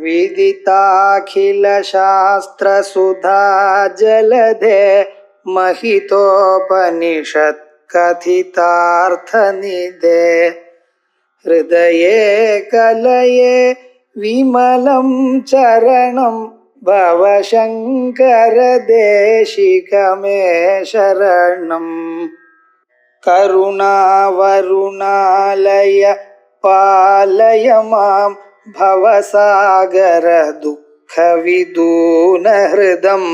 विदिताखिलशास्त्रसुधा जलधे महितोपनिषत् कथितार्थनिधे हृदये कलये विमलं चरणं भवशङ्कर देशिकमे शरणम् करुणावरुणालय पालय मां भवसागर दुःखविदूनहृदं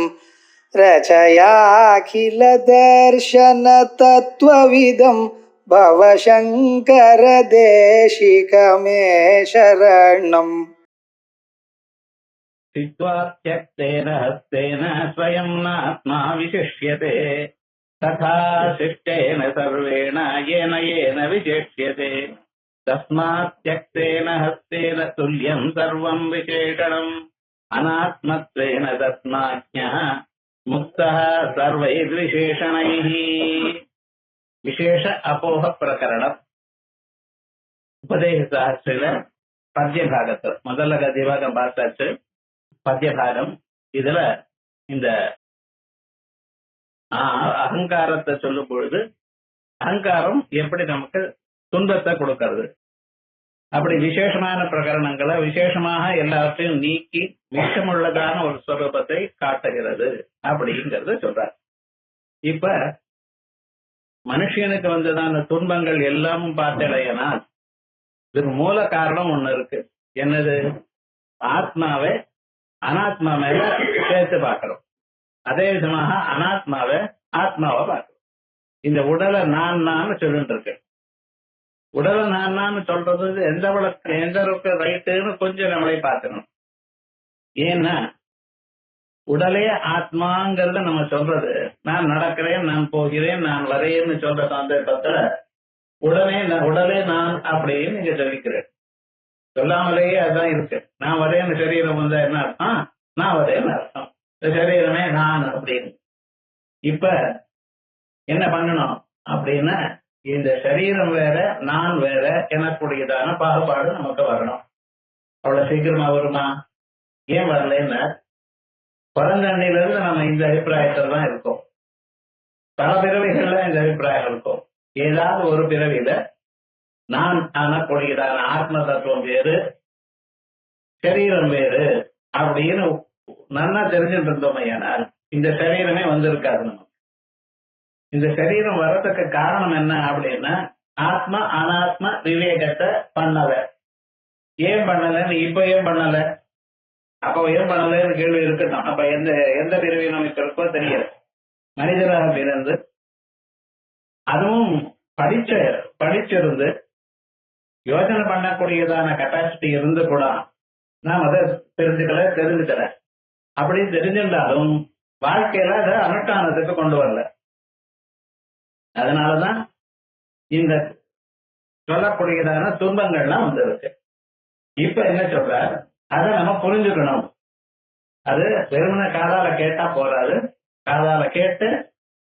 रचयाखिल दर्शन तत्त्वविदं भवशङ्कर देशिकमे शरणम् स्थित्वा त्यक्तेन हस्तेन स्वयं नात्मा विशिष्यते तथा शिष्टेन सर्वेण येन येन विशेष्यते तस्मात् त्यक्तेन हस्तेन तुल्यं सर्वं विशेषणम् अनात्मत्वेन तस्माज्ञः मुक्तः सर्वैर्विशेषणैः विशेष अपोह प्रकरणम् उपदेशशास्त्रिल பத்தியபாகத்தை முதல்ல கத்தியபாகம் பார்த்தாச்சு. பத்தியபாகம் இதுல இந்த அகங்காரத்தை சொல்லும் பொழுது அகங்காரம் எப்படி நமக்கு துன்பத்தை கொடுக்கிறது, அப்படி விசேஷமான பிரகரணங்களை விசேஷமாக எல்லாத்தையும் நீக்கி மிச்சமுள்ளதான ஒரு ஸ்வரூபத்தை காட்டுகிறது அப்படிங்கறத சொல்றார். இப்ப மனுஷனுக்கு வந்ததான துன்பங்கள் எல்லாமும் பார்த்தடையனால் இதுக்கு மூல காரணம் ஒண்ணு இருக்கு. என்னது? ஆத்மாவை அனாத்மா மேல சேர்த்து பார்க்கிறோம். அதே விதமாக அனாத்மாவை ஆத்மாவை பார்க்கிறோம். இந்த உடலை நான் சொல்லிட்டு இருக்கு. உடலை நான் சொல்றது எந்த அளவுக்கு ரைட்டுன்னு கொஞ்சம் நம்மளே பார்க்கணும். ஏன்னா உடலே ஆத்மாங்கிறத நம்ம சொல்றது, நான் நடக்கிறேன், நான் போகிறேன், நான் வரேன்னு சொல்ற சந்தர்ப்பத்துல உடலே நான் அப்படின்னு நீங்க சொல்லிக்கிறேன். சொல்லாமலேயே அதுதான் இருக்கு. நான் வரேன்னு சரீரம் வந்தா என்ன அர்த்தம்? நான் வரேன்னு அர்த்தம். இந்த சரீரமே நான் அப்படின்னு. இப்ப என்ன பண்ணணும் அப்படின்னா, இந்த சரீரம் வேற நான் வேற எனக்குடையதான பாகுபாடு நமக்கு வரணும். அவ்வளவு சீக்கிரமா வருமா? ஏன் வரலன்னா, பழந்தண்ணில இருந்து நம்ம இந்த அபிப்பிராயத்தில் தான் இருக்கோம். பல பிறவிகள்ல இந்த அபிப்பிராயம் இருக்கும். ஏதாவது ஒரு பிறவியில நான் ஆனக்கூடியதான ஆத்ம தத்துவம் வேறு, சரீரம் வேறு அப்படின்னு நல்லா தெரிஞ்சுட்டு இருந்தோமையானால் இந்த சரீரமே வந்திருக்காது நமக்கு. இந்த சரீரம் வர்றதுக்கு காரணம் என்ன அப்படின்னா, ஆத்ம அனாத்ம விவேகத்தை பண்ணல. ஏன் பண்ணலன்னு இப்ப ஏன் பண்ணல, அப்ப ஏன் பண்ணலன்னு கேள்வி இருக்கட்டும். அப்ப எந்த பிறவி நமக்கு இருக்கோ தெரியல. மனிதராக பிறந்து அதுவும் படிச்சிருந்து யோசனை பண்ணக்கூடியதான கெப்பாசிட்டி இருந்து கூட நாம் அதை தெரிஞ்சுக்கல. அப்படி தெரிஞ்சிருந்தாலும் வாழ்க்கையில அதை அனுஷ்டானத்துக்கு கொண்டு வரல. அதனாலதான் இந்த சொல்லக்கூடியதான துன்பங்கள்லாம் வந்திருக்கு. இப்ப என்ன சொல்ற, அதை நம்ம புரிஞ்சுக்கணும். அது வெறுமன காதால கேட்டா போறாது, காதால கேட்டு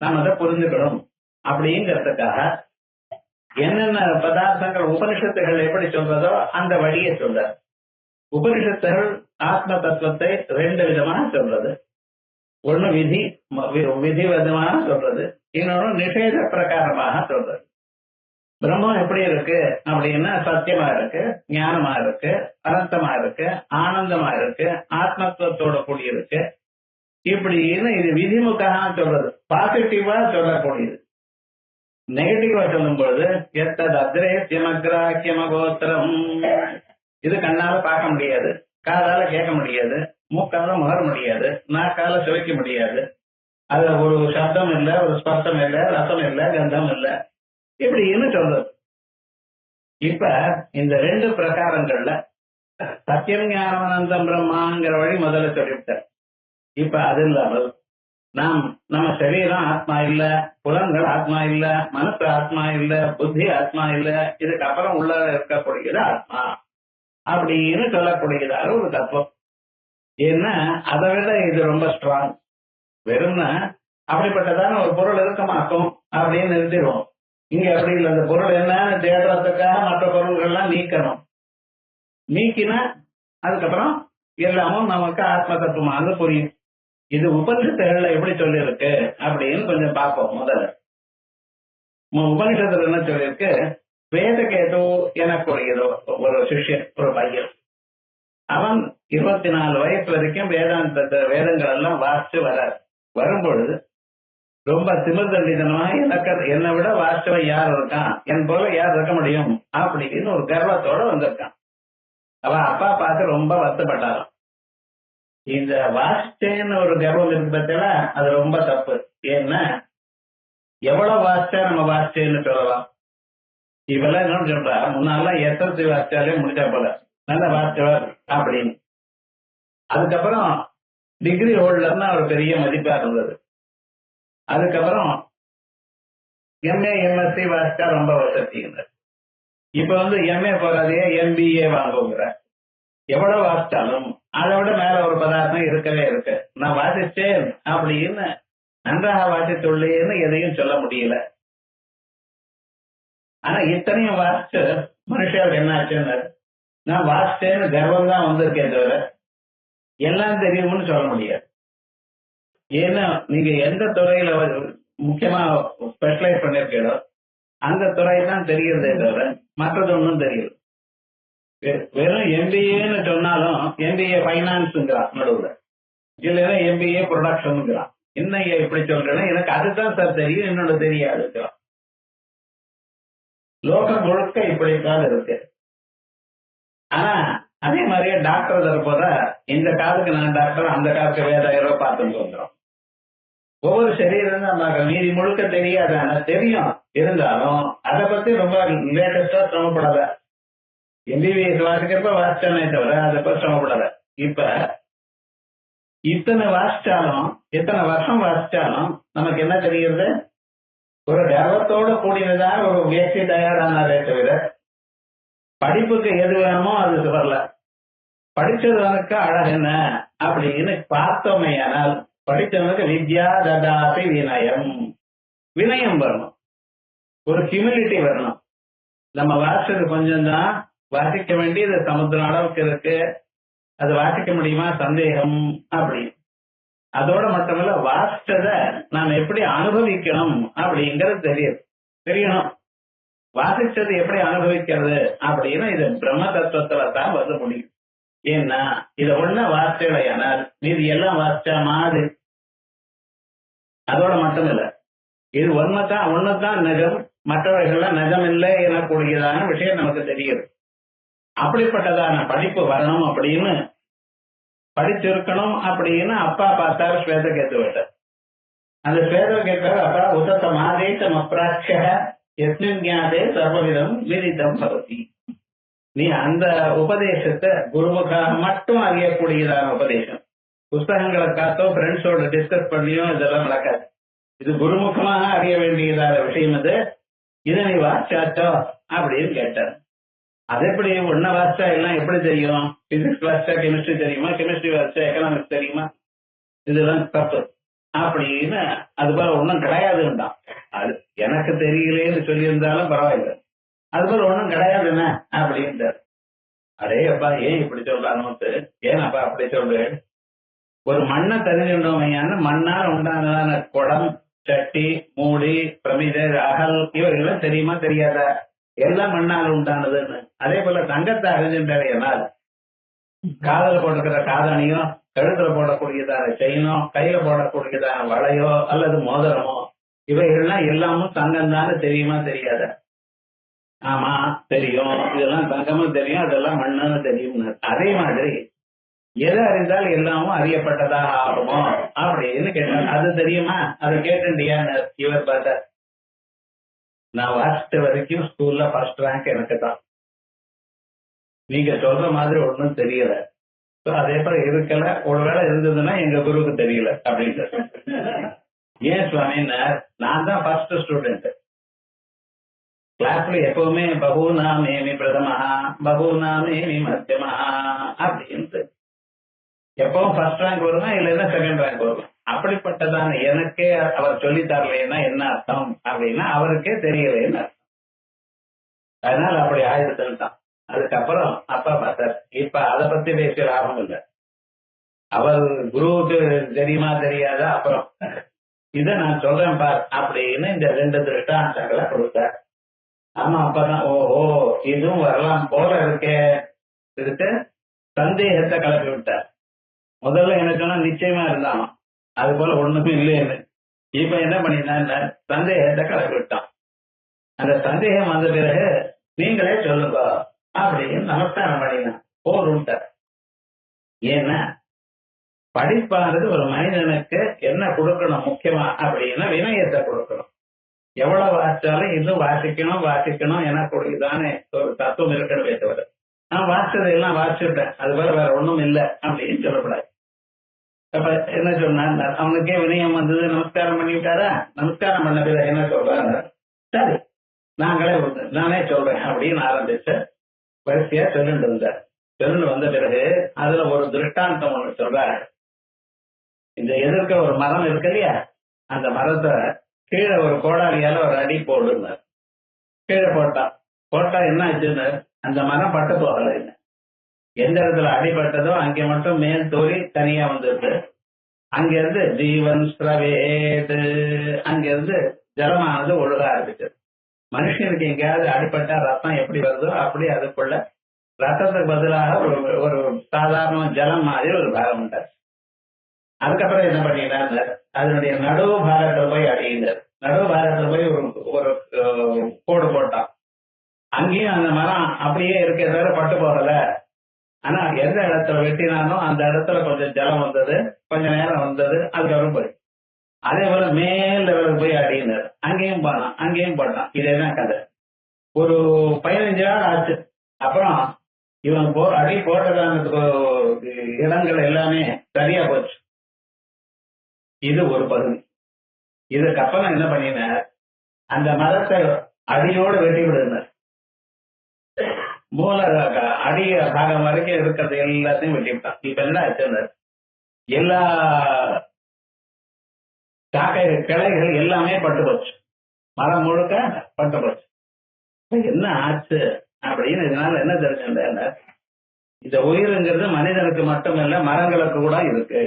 நம்ம அதை புரிஞ்சுக்கணும். அப்படிங்கிறதுக்காக என்னென்ன பதார்த்தங்கள் உபனிஷத்துகள் எப்படி சொல்றதோ அந்த வழியை சொல்ற. உபனிஷத்துகள் ஆத்ம தத்துவத்தை ரெண்டு விதமாக சொல்றது. ஒண்ணு விதி விதமாக சொல்றது, இன்னொன்னு நிஷேத பிரகாரமாக சொல்றது. பிரம்மம் எப்படி இருக்கு அப்படின்னா, சத்தியமா இருக்கு, ஞானமா இருக்கு, அனந்தமா இருக்கு, ஆனந்தமா இருக்கு, ஆத்மத்துவத்தோட கூடி இருக்கு. இப்படின்னு இது விதிமுகமாக சொல்றது, பாசிட்டிவா சொல்லக்கூடியது. நெகட்டிவா சொல்லும் பொழுது எத்தது அக்ரேத்யமக்ராக்கியமகோத்திரம், இது கண்ணால பார்க்க முடியாது, காதால கேட்க முடியாது, மூக்கால முகர முடியாது, நாக்கால சுவைக்க முடியாது, அதுல ஒரு சப்தம் இல்ல, ஒரு ஸ்பர்சம் இல்ல, ரசம் இல்ல, கந்தம் இல்ல, இப்படின்னு சொல்றது. இப்ப இந்த ரெண்டு பிரகாரங்கள்ல சத்தியம் ஞானவனந்தம் பிரம்மாங்கிற வழி முதல்ல சொல்லிவிட்டார். இப்ப அது இல்லாமல் நம்ம சரீரம் ஆத்மா இல்ல, புலன்கள் ஆத்மா இல்ல, மனசு ஆத்மா இல்ல, புத்தி ஆத்மா இல்ல, இதுக்கு அப்புறம் உள்ள இருக்கக்கூடியது ஆத்மா அப்படின்னு சொல்லக்கூடியதாக ஒரு தத்துவம். ஏன்னா அதை விட இது ரொம்ப ஸ்ட்ராங். வெறும்னா அப்படிப்பட்டதான ஒரு பொருள் இருக்க மாட்டோம் அப்படின்னு நிறுத்திடுவோம். இங்க அப்படி இல்லை. அந்த பொருள் என்னன்னு தேடுறதுக்காக மற்ற பொருள்கள்லாம் நீக்கணும். நீக்கினா அதுக்கப்புறம் எல்லாமும் நமக்கு ஆத்ம தத்துவமாக புரியும். இது உபனிஷத்துகள்ல எப்படி சொல்லியிருக்கு அப்படின்னு கொஞ்சம் பார்ப்போம். முதல்ல உபனிஷத்துல என்ன சொல்லியிருக்கு, வேதகேது எனக்குரியதோ ஒரு சிஷ்யன், ஒரு பையன், அவன் 24 வயசு வரைக்கும் வேதங்கள் எல்லாம் வாசிச்சு வரும்பொழுது ரொம்ப திமிர்தண்டிதனமா என்னை விட வாசிச்சவன் யார் இருக்கான், என் போல யார் இருக்க முடியும் அப்படின்னு ஒரு கர்வத்தோட வந்திருக்கான். அவன் அப்பா பார்த்து ரொம்ப வருத்தப்பட்டாராம். இந்த வாசிச்சேன்னு ஒரு கர்வம் இருக்கு பார்த்தா, அது ரொம்ப தப்பு. ஏன்னா எவ்வளவு வாசிச்சா நம்ம வாசிச்சேன்னு சொல்லலாம். இவெல்லாம் என்ன சொல்றா, முன்னாலாம் எஸ்எல்சி வாசிச்சாலே முடிஞ்சா போல நல்ல வாசிச்சவர் அப்படின்னு. அதுக்கப்புறம் டிகிரி ஹோல்டர்னா ஒரு பெரிய மதிப்பா இருந்தது. அதுக்கப்புறம் எம்ஏ எம்எஸ்சி வாசிச்சா ரொம்ப வசதிங்க. இப்ப வந்து எம்ஏ போறாதையே எம்பிஏ வாங்குங்கிற. எவ்வளவு வாசிச்சாலும் அதை விட மேல ஒரு பதார்த்தம் இருக்கவே இருக்கு. நான் வாசிச்சேன் அப்படின்னு நன்றாக வாசித்துள்ளேன்னு எதையும் சொல்ல முடியல. ஆனா இத்தனையும் வாசிச்சு மனுஷாவுக்கு என்ன ஆச்சுன்னு, நான் வாசிச்சேன்னு கர்வம் தான் வந்திருக்கேன் தவிர எல்லாம் தெரியும்னு சொல்ல முடியாது. ஏன்னா நீங்க எந்த துறையில முக்கியமா ஸ்பெஷலைஸ் பண்ணிருக்கீங்களோ அந்த துறை தான் தெரியுறதே தவிர மற்றது ஒன்றும் தெரியுது. வெறும் எம்பிஏன்னு சொன்னாலும் எம்பிஏ பைனான்ஸுங்கிறான் நடுவுல, இல்லைன்னா எம்பிஏ ப்ரொடக்ஷனுங்கிறான். என்ன இப்படி சொல்றேன்னா, எனக்கு அதுதான் சார் தெரியும், என்னோட தெரியாது. லோகம் முழுக்க இப்படித்தான் இருக்கு. ஆனா அதே மாதிரியே டாக்டர் தரப்போற, இந்த காதுக்கு நான் டாக்டர், அந்த காதுக்கு வேதாயிரம் பார்த்துட்டு வந்துடும். ஒவ்வொரு சரீரம் தான் மீதி முழுக்க தெரியாது. ஆனா தெரியும், இருந்தாலும் அதை பத்தி ரொம்ப லேட்டஸ்டா சிரமப்படாத. எம்பிபிஎஸ் வாசிக்கிறப்ப வாசிச்சானே தவிர அதை பத்தி சிரமப்படாத. இப்ப இத்தனை வாசிச்சாலும், எத்தனை வருஷம் வாசிச்சாலும் நமக்கு என்ன தெரியுது, ஒரு கர்வத்தோட கூடியதான் ஒரு வியக்தி தயாரானாரே தவிர படிப்புக்கு எது வேணுமோ அது வரல. படிச்சதுக்கு அழகு என்ன அப்படின்னு பார்த்தோமையானால், படித்தவனுக்கு வித்யா ததாபி வினயம், வினயம் வரணும், ஒரு ஹியூமிலிட்டி வரணும். நம்ம வாசிச்சது கொஞ்சம் தான், வாசிக்க வேண்டியது சமுத்திரம் அளவுக்கு இருக்கு, அது வாசிக்க முடியுமா சந்தேகம் அப்படி. அதோட மட்டுமல்ல, வாசிச்சத நாம் எப்படி அனுபவிக்கணும் அப்படிங்கிறது தெரியணும். வாசிச்சது எப்படி அனுபவிக்கிறது அப்படின்னு இது பிரம்ம தத்துவத்துல தான் வந்து முடியும். ஏன்னா இத ஒண்ணு வாசிச்சலையானால் மீது எல்லாம் வாசிச்சா மாதிரி. அதோட மட்டும் இல்ல, இது ஒண்ணுதான் நிஜம், மற்றவர்கள்லாம் நிஜம் இல்லை எனக்கூடியதான விஷயம் நமக்கு தெரியுது. அப்படிப்பட்டதான படிப்பு வரணும் அப்படின்னு, படிச்சிருக்கணும் அப்படின்னு அப்பா பார்த்தாரு ஸ்வேதகேதுவிட்ட. அந்த ஸ்வேதகேதுவர் அப்பா உதத்த மாதேசம் அப்ராட்ச யஸ்மின்ஞாதே சர்வவிதம் விதிதம் பவதி. நீ அந்த உபதேசத்தை குருவுக்காக மட்டும் அறியக்கூடியதான உபதேசம். புஸ்தகங்களை காத்தோ ஃப்ரெண்ட்ஸோட டிஸ்கஸ் பண்ணியோ இதெல்லாம் நடக்காது. இது குருமுகமாக அறிய வேண்டியதான விஷயம். இது இதை நீ வாசிச்சாச்சோ அப்படின்னு கேட்டார். அது எப்படி ஒன்ன வாசிச்சா எல்லாம் எப்படி தெரியும்? பிசிக்ஸ் வாசிச்சா கெமிஸ்ட்ரி தெரியுமா, கெமிஸ்ட்ரி வாசிச்சா எக்கனாமிக்ஸ் தெரியுமா? இதெல்லாம் தப்பு அப்படின்னு அது போல ஒன்றும் கிடையாதுன்றான். அது எனக்கு தெரியலேன்னு சொல்லியிருந்தாலும் பரவாயில்ல, அது போல ஒன்றும் கிடையாது என்ன அப்படின்ட்டார். அடே அப்பா, ஏன் இப்படி சொல்றானோட்டு, ஏன் அப்பா அப்படி சொல்றேன்? ஒரு மண்ணை தெரிஞ்சுட்டோமையான மண்ணால் உண்டானதான குடம், சட்டி, மூடி, பிரமித, அகல் இவைகள்லாம் தெரியுமா தெரியாதா? எல்லாம் மண்ணால் உண்டானதுன்னு. அதே போல தங்கத்தை அறிஞ்சுட்டால் காதல போட்டுக்கிற காதணியோ, கழுத்துல போடக்கூடியதான செயினோ, கையில போடக்கூடியதான வளையோ அல்லது மோதிரமோ இவைகள்லாம் எல்லாமும் தங்கம் தானே தெரியுமா தெரியாத? ஆமா தெரியும், இதெல்லாம் தங்கமும் தெரியும், அதெல்லாம் மண்ணுன்னு தெரியும். அதே மாதிரி எதை அறிந்தால் எல்லாமும் அறியப்பட்டதாக ஆகுமோ அப்படின்னு கேட்டார். அது தெரியுமா? அதை கேட்டுண்டியான்னு இவர் பார்த்தார். நான் வாசித்த வரைக்கும் ஸ்கூல்ல ஃபர்ஸ்ட் ரேங்க் எனக்கு தான். நீங்க சொல்ற மாதிரி ஒன்றும் தெரியல, அதே போல இருக்கல, ஒருவேளை இருந்ததுன்னா எங்க குருவுக்கு தெரியல அப்படின்ட்டு. ஏன் சுவாமின்னு, நான் தான் ஃபர்ஸ்ட் ஸ்டூடெண்ட் கிளாஸ்ல. எப்பவுமே பகூனாமேமி பிரதமஹா பகூனாமேமி மத்தியமஹா அப்படின்ட்டு எப்பவும் ஃபர்ஸ்ட் ரேங்க் வருமா, இல்லைன்னா செகண்ட் ரேங்க் வருமா. அப்படிப்பட்டதான எனக்கே அவர் சொல்லித்தரலைன்னா என்ன அர்த்தம் அப்படின்னா அவருக்கே தெரியலைன்னு அர்த்தம். அதனால அப்படி ஆயுதத்தில் தான். அதுக்கப்புறம் அப்பா பார்த்தார். இப்ப அதை பத்தி பேச லாபம் இல்லை, அவர் குருவுக்கு தெரியுமா தெரியாதா அப்புறம் இதை நான் சொல்றேன் பார் அப்படின்னு இந்த 2 திருஷ்டாந்தங்களை கொடுத்தார். ஆமா அப்பதான் ஓஹோ இதுவும் வரலாம் போல இருக்கே இதுக்கு சந்தேகத்தை கலப்பி விட்டார். முதல்ல என்ன சொன்னா நிச்சயமா இருந்தான், அது போல ஒண்ணுமே இல்லைன்னு. இப்ப என்ன பண்ணினா சந்தேகத்தை கலப்பி விட்டான். அந்த சந்தேகம் வந்த பிறகு நீங்களே சொல்லுங்க அப்படின்னு நமஸ்காரம் பண்ணினான் போருட்டார். ஏன்னா படிப்பானது ஒரு மனிதனுக்கு என்ன கொடுக்கணும் முக்கியமா அப்படின்னா வினயத்தை கொடுக்கணும். எவ்வளவு வாசிச்சாலும் இன்னும் வாசிக்கணும் எனக்குதானே ஒரு தத்துவம் இருக்கணுமே தவிர நான் வாசிச்சதையெல்லாம் வாசிச்சுட்டேன் அது போல வேற ஒண்ணும் இல்லை அப்படின்னு சொல்லக்கூடாது. அப்ப என்ன சொன்னா அவனுக்கே வினயம் வந்தது, நமஸ்காரம் பண்ணிவிட்டாரா, நமஸ்காரம் பண்ண பிறகு என்ன சொல்றாங்க, சரி நானே சொல்றேன் அப்படின்னு ஆரம்பிச்சு வரிசையா சொல்லிட்டு இருந்தார். சொல்லிட்டு வந்த பிறகு அதுல ஒரு திருஷ்டாந்தம் ஒண்ணு சொல்றாரு. இந்த எதிர்க்க ஒரு மரம் இருக்கு இல்லையா, அந்த மரத்தை கீழே ஒரு கோடாரியால ஒரு அடி போடுனார். கீழே போட்டா என்ன ஆச்சுன்னு அந்த மரம் பட்டு போகல. எந்த இடத்துல அடிபட்டதோ அங்கே மட்டும் மேல் தோறி தனியா வந்துருக்கு. அங்கிருந்து ஜீவன் ஸ்ரவேது, அங்கிருந்து ஜலமானது ஒழுக ஆரம்பிச்சது. மனுஷனுக்கு எங்கேயாவது அடிபட்டா ரத்தம் எப்படி வருதோ அப்படி அதுக்குள்ள ரத்தத்துக்கு பதிலாக ஒரு சாதாரண ஜலம் மாதிரி ஒரு பாகம் உண்டாச்சு. அதுக்கப்புறம் என்ன பண்ணினார், அதனுடைய நடுவு பாகத்தில் போய் அடியினார். நடுவு பாகத்தில் போய் ஒரு கோடு போட்டான். அங்கேயும் அந்த மரம் அப்படியே இருக்க தவிர பட்டு போகல. ஆனா எந்த இடத்துல வெட்டினாலும் அந்த இடத்துல கொஞ்சம் ஜலம் வந்தது, கொஞ்ச நேரம் வந்தது, அதுக்கப்புறம் போய் அதே போல மேல் லெவலுக்கு போய் அடியினார். அங்கேயும் போனான். இதேதான் கதை. ஒரு 15 நாள் ஆச்சு. அப்புறம் இவன் அடி போட்டதான இடங்கள் எல்லாமே சரியா போச்சு. இது ஒரு பகுதி. இதுக்கப்புறம் என்ன பண்ணினார், அந்த மரத்தை அடியோடு வெட்டி விடுனார். மூல அடி பாகம் வரைக்கும் இருக்கிறது எல்லாத்தையும் வெட்டிவிட்டான். இப்ப என்ன ஆச்சுன்னார், எல்லா கிளைகள் எல்லாமே பட்டு போச்சு, மரம் முழுக்க பட்டு போச்சு. என்ன ஆச்சு அப்படின்னு இதனால என்ன தெரிஞ்சுட்ட, இந்த உயிருங்கிறது மனிதனுக்கு மட்டுமல்ல மரங்களுக்கு கூட இருக்கு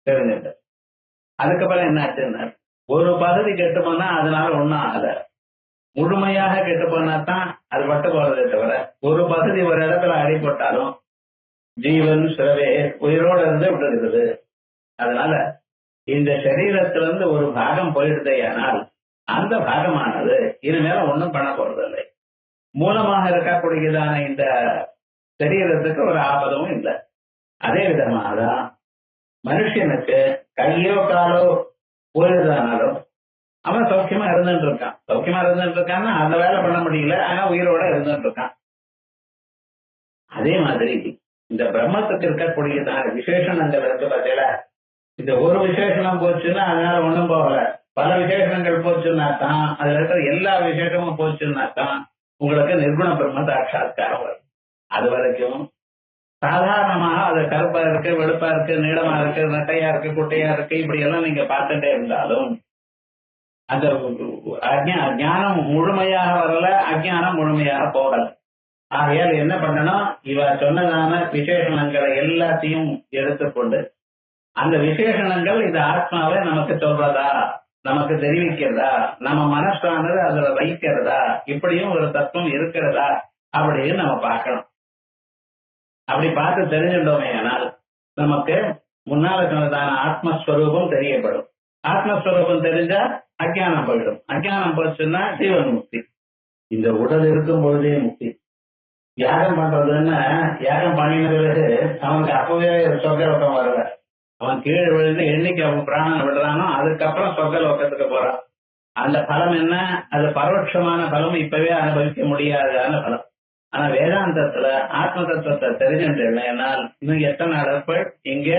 தெரிஞ்சுட்ட. அதுக்கப்புறம் என்ன ஆச்சுன்னா, ஒரு பகுதி கெட்டு போனா அதனால ஒன்னும் ஆகல, முழுமையாக கெட்டு போனா தான் அது பட்டு போறதே தவிர ஒரு பகுதி ஒரு இடத்துல அடிபட்டாலும் ஜீவன் சிறவே உயிரோடு இருந்து விட்டுருக்குது. அதனால இந்த சரீரத்திலிருந்து ஒரு பாகம் போயிடுதே ஆனால் அந்த பாகமானது இனிமேல ஒன்றும் பண்ண போறதில்லை. மூலமாக இருக்கக்கூடியதான இந்த சரீரத்துக்கு ஒரு ஆபதமும் இல்லை. அதே விதமாகதான் மனுஷனுக்கு கையோ காலோ போயிருந்தாலும் அவன் சௌக்கியமா இருந்துட்டு இருக்கான்னா அந்த வேலை பண்ண முடியல, ஆனா உயிரோட இருந்துட்டு இருக்கான். அதே மாதிரி இந்த பிரம்மத்துக்கு இருக்கக்கூடியதான விசேஷணங்கள் இருக்கு பார்த்தீங்களா, இந்த ஒரு விசேஷணம் போச்சுன்னா அதனால ஒண்ணும் போகல, பல விசேஷணங்கள் போச்சுன்னா தான், அதுல இருக்கிற எல்லா விசேஷமும் போச்சுன்னா தான் உங்களுக்கு நிர்குண பிரம்ம சாட்சாத்காரம் வரும். அது வரைக்கும் சாதாரணமாக அது கருப்பா இருக்கு, வெளுப்பா இருக்கு, நீளமா இருக்கு, நட்டையா இருக்கு, குட்டையா இருக்கு, இப்படி எல்லாம் நீங்க பார்த்துட்டே இருந்தாலும் அந்த ஞானம் முழுமையாக வரல, அஜ்ஞானம் முழுமையாக போகல. ஆகையால் என்ன பண்ணணும், இவ சொன்னதான விசேஷணங்களை எல்லாத்தையும் எடுத்துக்கொண்டு அந்த விசேஷணங்கள் இந்த ஆத்மாவை நமக்கு சொல்றதா, நமக்கு தெரிவிக்கிறதா, நம்ம மனசானது அதுல வைக்கிறதா, இப்படியும் ஒரு தத்துவம் இருக்கிறதா அப்படின்னு நம்ம பார்க்கணும். அப்படி பார்த்து தெரிஞ்சுட்டோமே ஆனால் நமக்கு முன்னால சொன்னதான ஆத்மஸ்வரூபம் தெரியப்படும். ஆத்மஸ்வரூபம் தெரிஞ்சா அஜ்ஞானம் போயிடும். அஜ்ஞானம் போச்சுன்னா ஜீவன் முக்தி. இந்த உடல் இருக்கும் பொழுதே முக்தி. யாகம் பண்றதுன்னா, யாகம் பண்ணின பிறகு அவனுக்கு அப்பவே சொர்க்கலோகம் வரல. அவன் கீழே விழுந்து என்னைக்கு அவன் பிராணனை விடுறானோ அதுக்கப்புறம் சொர்க்கலோகத்துக்கு போறான். அந்த பலம் என்ன, அது பரோட்சமான பலம், இப்பவே அனுபவிக்க முடியாதான பலம். ஆனா வேதாந்தத்துல ஆத்ம தத்துவத்தை தெரிஞ்சுட்டேன்னால் இன்னும் எத்தனை அளவுகள் இங்க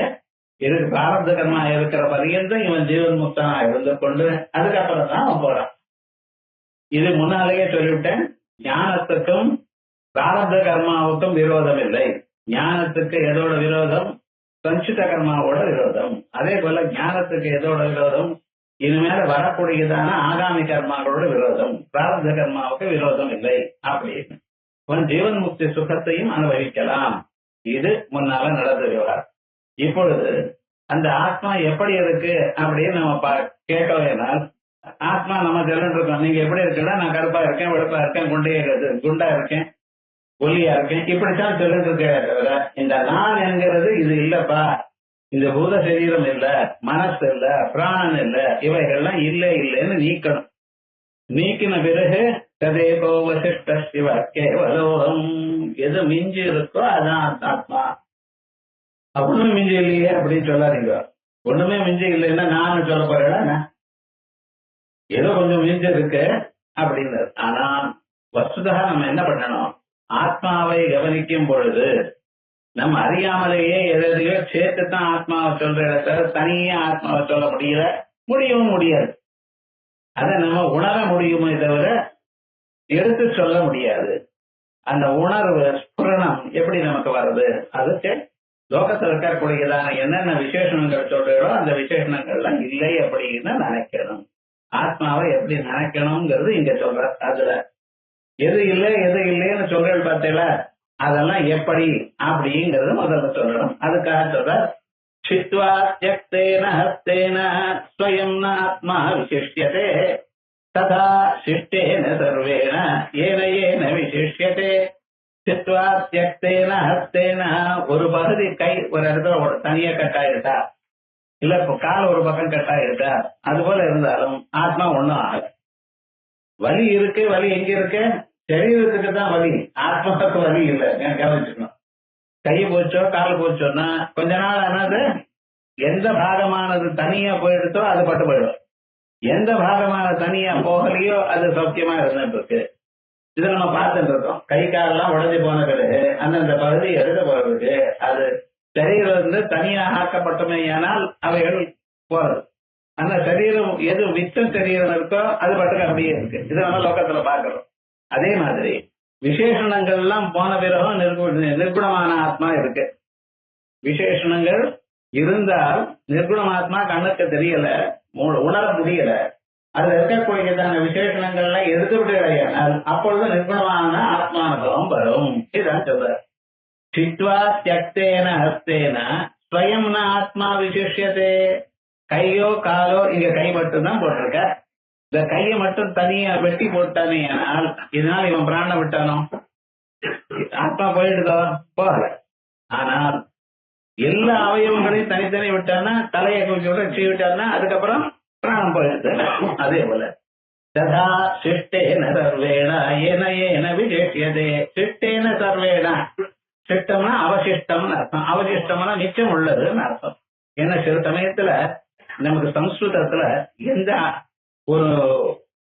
இருக்கு, பிராரப்த கர்மா இருக்கிற பரியந்தம் இவன் ஜீவன் முக்தனா இருந்து கொண்டு அதுக்கப்புறம் தான் அவன் போறான். இது முன்னாலேயே சொல்லிவிட்டேன், ஞானத்துக்கும் பிராரப்த கர்மாவுக்கும் விரோதம் இல்லை. ஞானத்துக்கு எதோட விரோதம், சஞ்சித கர்மாவோட விரோதம். அதே போல ஞானத்துக்கு எதோட விரோதம், இனிமேல வரக்கூடியதான ஆகாமி கர்மாவோட விரோதம். பிராரப்த கர்மாவுக்கு விரோதம் இல்லை அப்படின்னு ஜீவன் முக்தி சுகத்தையும் அனுபவிக்கலாம். இது முன்னால நடந்த விவகாரம். இப்பொழுது அந்த ஆத்மா எப்படி இருக்கு அப்படின்னு நம்ம கேட்கலைனால், ஆத்மா நம்ம சொல்லிட்டு இருக்கோம், நீங்க எப்படி இருக்குன்னா நான் கருப்பா இருக்கேன், வெளுப்பா இருக்கேன், குண்டா இருக்கேன், ஒல்லியா இருக்கேன், இப்படித்தான் சொல்லிட்டு இருக்கே தவிர இந்த நான் என்கிறது இது இல்லப்பா, இந்த பூத சரீரம் இல்ல, மனசு இல்ல, பிராணன் இல்ல, இவைகள்லாம் இல்லைன்னு நீக்கணும். நீக்கின பிறகு ததேகோ வசிஷ்ட சிவ கேவலோகம், எது மிஞ்சி இருக்கோ அதான் ஆத்மா. ஒண்ணுமே மிஞ்சி இல்லையே அப்படின்னு சொல்லாதீங்க. ஒண்ணுமே மிஞ்சி இல்லைன்னா நான் சொல்ல போறேன், ஏதோ கொஞ்சம் மிஞ்சி இருக்கு அப்படின்னு. ஆனா வஸ்துதா நம்ம என்ன பண்ணணும், ஆத்மாவை கவனிக்கும் பொழுது நம்ம அறியாமலேயே எதையோ சேர்த்துத்தான் ஆத்மாவை சொல்ற இடத்துல தனியா ஆத்மாவை சொல்ல முடியவும் முடியாது. அதை நம்ம உணர முடியுமே தவிர எடுத்து சொல்ல முடியாது. அந்த உணர்வு ஸ்புரணம் எப்படி நமக்கு வருது, அதுக்கு லோகத்தில் இருக்கக்கூடியதான என்னென்ன விசேஷணங்கள் சொல்றோ அந்த விசேஷணங்கள்லாம் இல்லை அப்படின்னு நினைக்கணும். ஆத்மாவை எப்படி நினைக்கணுங்கிறது இங்க சொல்ற. அதுல எது இல்லை எது இல்லைன்னு சொல்றது பார்த்தீங்களா, அதெல்லாம் எப்படி அப்படிங்கறது முதல்ல சொல்லணும். அதுக்காக சொல்ற சித்வா த்யக்தேன ஹஸ்தேன ஸ்வயம் ஆத்மா விசிஷ்யதே ததா சிஷ்டேன சர்வேன ஏன ஏன விசிஷ்யதே. சித்வா த்யக்தேன ஹஸ்தேன, ஒரு பகுதி கை ஒரு இடத்துல தனியா கட்டாயிருட்டா, இல்ல கால் ஒரு பக்கம் கட்டாயிருட்டா, அது போல இருந்தாலும் ஆத்மா ஒண்ணும் ஆகல. வலி இருக்கு, வலி எங்க இருக்கு, சரீரத்துக்கு தான் வலி, ஆத்மாவுக்கு வலி இல்லை. கவனிச்சுக்கணும். கை போச்சோ கால் போச்சோன்னா கொஞ்ச நாள் ஆனது எந்த பாகமானது தனியா போயிடுதோ அது பட்டு போயிடும், எந்த பாகமான தனியா போகலையோ அது சௌக்கியமா இருந்துட்டு இருக்கு. இதை நம்ம பார்த்துட்டு இருக்கோம். கை காலெல்லாம் உடஞ்சி போன பிறகு அந்தந்த பகுதி எடுக்க போறதுக்கு அது சரீரம் இருந்து தனியா ஆக்கப்பட்டமையானால் அவைகள் போறது. அந்த சரீரம் எது மிச்சம் சரீரம் இருக்கோ அது பட்டுக்கு அப்படியே இருக்கு. இதை நம்ம லோகத்துல பார்க்கிறோம். அதே மாதிரி விசேஷணங்கள் எல்லாம் போன பிறகும் நிர்குணமான ஆத்மா இருக்கு. விசேஷணங்கள் இருந்தால் நிர்குணமாத்மா கண்ணுக்கு தெரியல, உணர முடியல. அதுல இருக்கக்கூடியதான விசேஷணங்கள்லாம் எடுத்து விடுகிறால் அப்பொழுது நிர்குணமான ஆத்மானுபவம் வரும். இதுதான் சொல்ற. சித்வா தியக்தேன ஹஸ்தேன ஸ்வயம் ஆத்மா விசேஷியதே. கையோ காலோ, இங்க கை மட்டும் தான் போட்டிருக்க, இந்த கையை மட்டும் தனியா வெட்டி போட்டானே ஆனால் இதனால இவன் பிராணம் விட்டானோ, ஆத்மா போயிடுதோ, போகல. ஆனால் எல்லா அவயவங்களையும் தனித்தனி விட்டானா, தலையை கொஞ்சம் விட்டானா அதுக்கப்புறம் பிராணம் போயிடுது. அதே போல ததா சிஷ்டேன சர்வேண ஏன ஏன விசேஷியதே. சிஷ்டேன சர்வேண, சிஷ்டம்னா அவசிஷ்டம்னு அர்த்தம், அவசிஷ்டம்னா மிச்சம் உள்ளதுன்னு அர்த்தம். ஏன்னா சில சமயத்துல நமக்கு சம்ஸ்கிருதத்துல எந்த ஒரு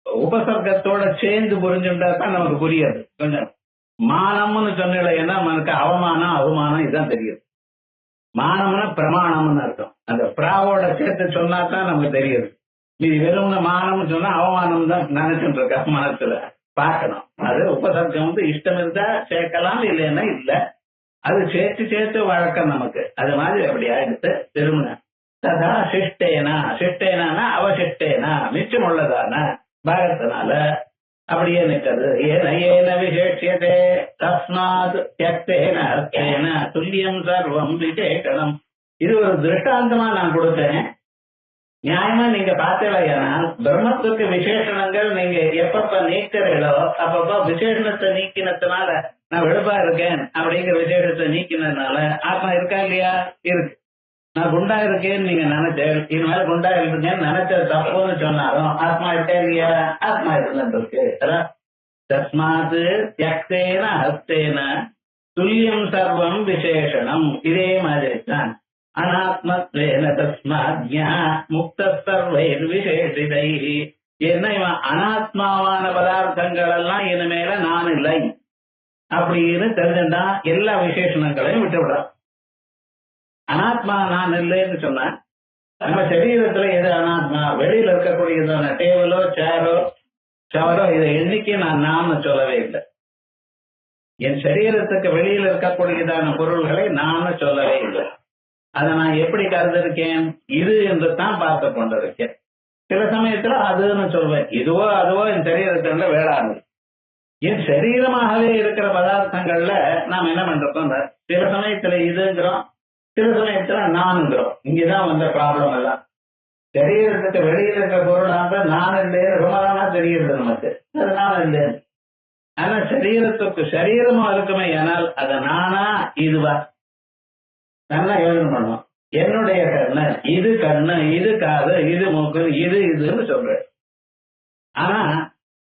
உபசர்க்கத்தோட சேர்ந்து புரிஞ்சுட்டா தான் நமக்கு புரியாது. கொஞ்சம் மானம்னு சொன்னா நமக்கு அவமானம் அவமானம் இதுதான் தெரியுது. மானம்னா பிரமாணம்னு அர்த்தம். அந்த பிராவோட சேர்த்து சொன்னா தான் நமக்கு தெரியுது. இது வெறும் மானம்னு சொன்னா அவமானம் தான் நினைச்சுட்டு இருக்க மனசுல பார்க்கணும். அது உபசர்க்கம் இஷ்டம் இருந்தா சேர்க்கலாம், இல்லைன்னா இல்ல. அது சேர்த்து வழக்கம் நமக்கு. அது மாதிரி அப்படி ஆயிடுத்து திரும்ப. ததா சிஷ்டேனா, சிஷ்டேனா அவசிஷ்டேனா மிச்சம் உள்ளதான பாகத்தினால அப்படியே நிற்கிறது. ஏன ஏன விசேஷியதே தஸ்மாத் தியக்தேன அர்த்தேன துல்லியம் சர்வம் விசேஷணம். இது ஒரு திருஷ்டாந்தமா நான் கொடுத்தேன். நியாயமா நீங்க பார்த்தீங்கன்னா பிரம்மத்துக்கு விசேஷணங்கள் நீங்க எப்பப்ப நீக்கிறீங்களோ அப்பப்ப விசேஷணத்தை நீக்கினதுனால நான் வெளுப்பா இருக்கேன் அப்படிங்கிற விசேஷத்தை நீக்கினதுனால ஆத்மா இருக்கா இல்லையா? இருக்கு. நான் குண்டா இருக்கேன்னு நீங்க நினைச்சேன், இனிமேல குண்டா இருக்கேன்னு நினைச்சது தப்புன்னு சொன்னாலும் ஆத்மா இருக்கா இல்லையா? ஆத்மா இருக்கு. தஸ்மாத் தியக்தேன ஹஸ்தேன துல்லியம் சர்வம் விசேஷணம். இதே மாதிரி தான் அனாத்மத்வேன தஸ்மாத் முக்த சர்வைர் விசேஷிதை. என்ன இவன் அனாத்மாவான பதார்த்தங்கள் எல்லாம் இனிமேல நான் இல்லை அப்படின்னு தெரிஞ்சுட்டா எல்லா விசேஷணங்களையும் விட்டுவிடும். அனாத்மா நான் இல்லைன்னு சொன்ன நம்ம சரீரத்துல எது அனாத்மா? வெளியில இருக்கக்கூடியதான டேபிளோ சேரோ சவரோ இதை எண்ணிக்கை நான் சொல்லவே இல்லை. என் சரீரத்துக்கு வெளியில இருக்கக்கூடியதான பொருள்களை நான் சொல்லவே இல்லை. அதை நான் எப்படி கருதிருக்கேன்? இது என்று தான் பார்த்து கொண்டிருக்கேன். சில சமயத்துல அதுன்னு சொல்வேன். இதுவோ அதுவோ என் சரீரத்துல வேளாண். என் சரீரமாகவே இருக்கிற பதார்த்தங்கள்ல நாம் என்ன பண்றோம்? சில சமயத்துல இதுங்கிறோம், சில சமயத்துல நான்கிறோம். இங்கதான் வந்த ப்ராப்ளம் எல்லாம். சரீரத்துக்கு வெளியில இருக்க பொருளாக நான் இல்லைன்னு ரொம்ப நாளா தெரியுது நமக்கு, அது நான் இல்லைன்னு. ஆனா சரீரத்துக்கு சரீரமும் இருக்குமே, ஆனால் அது நானா இதுவா நல்லா யோசனை பண்ணும். என்னுடைய கண்ணு இது காது இது மூக்கு இதுன்னு சொல்றேன். ஆனா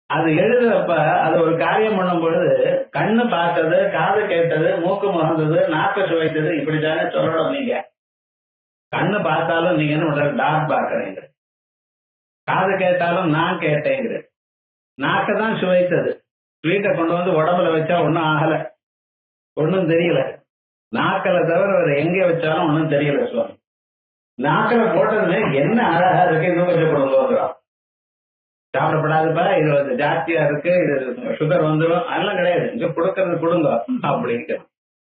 அது எழுதுறப்ப அது ஒரு காரியம் பண்ணும் பொழுது கண்ணு பார்த்தது, காது கேட்டது, மூக்கு முகந்தது, நாக்கு சுவைத்தது இப்படித்தானே சொல்லணும். நீங்க கண்ணு பார்த்தாலும் நீங்க என்ன பண்ற, டாக் பார்க்கறீங்க. காது கேட்டாலும் நான் கேட்டேங்கிற. நாக்கு தான் சுவைத்தது. வீட்டை கொண்டு வந்து உடம்புல வச்சா ஒன்னும் ஆகல, ஒன்னும் தெரியல. நாக்கில தவிர வேற எங்க வச்சாலும் ஒன்னும் தெரியல சுவாமி. நாக்கில போட்டதுமே என்ன அழகா இருக்கு, இன்னும் கொஞ்சம் கொடுங்கோங்கிறோம். சாப்பிடப்படாதுப்பா, இது வந்து ஜாஸ்தியா இருக்கு, இது சுகர் வந்துடும், அதெல்லாம் கிடையாது, இங்க கொடுக்கறது கொடுங்க அப்படிங்க.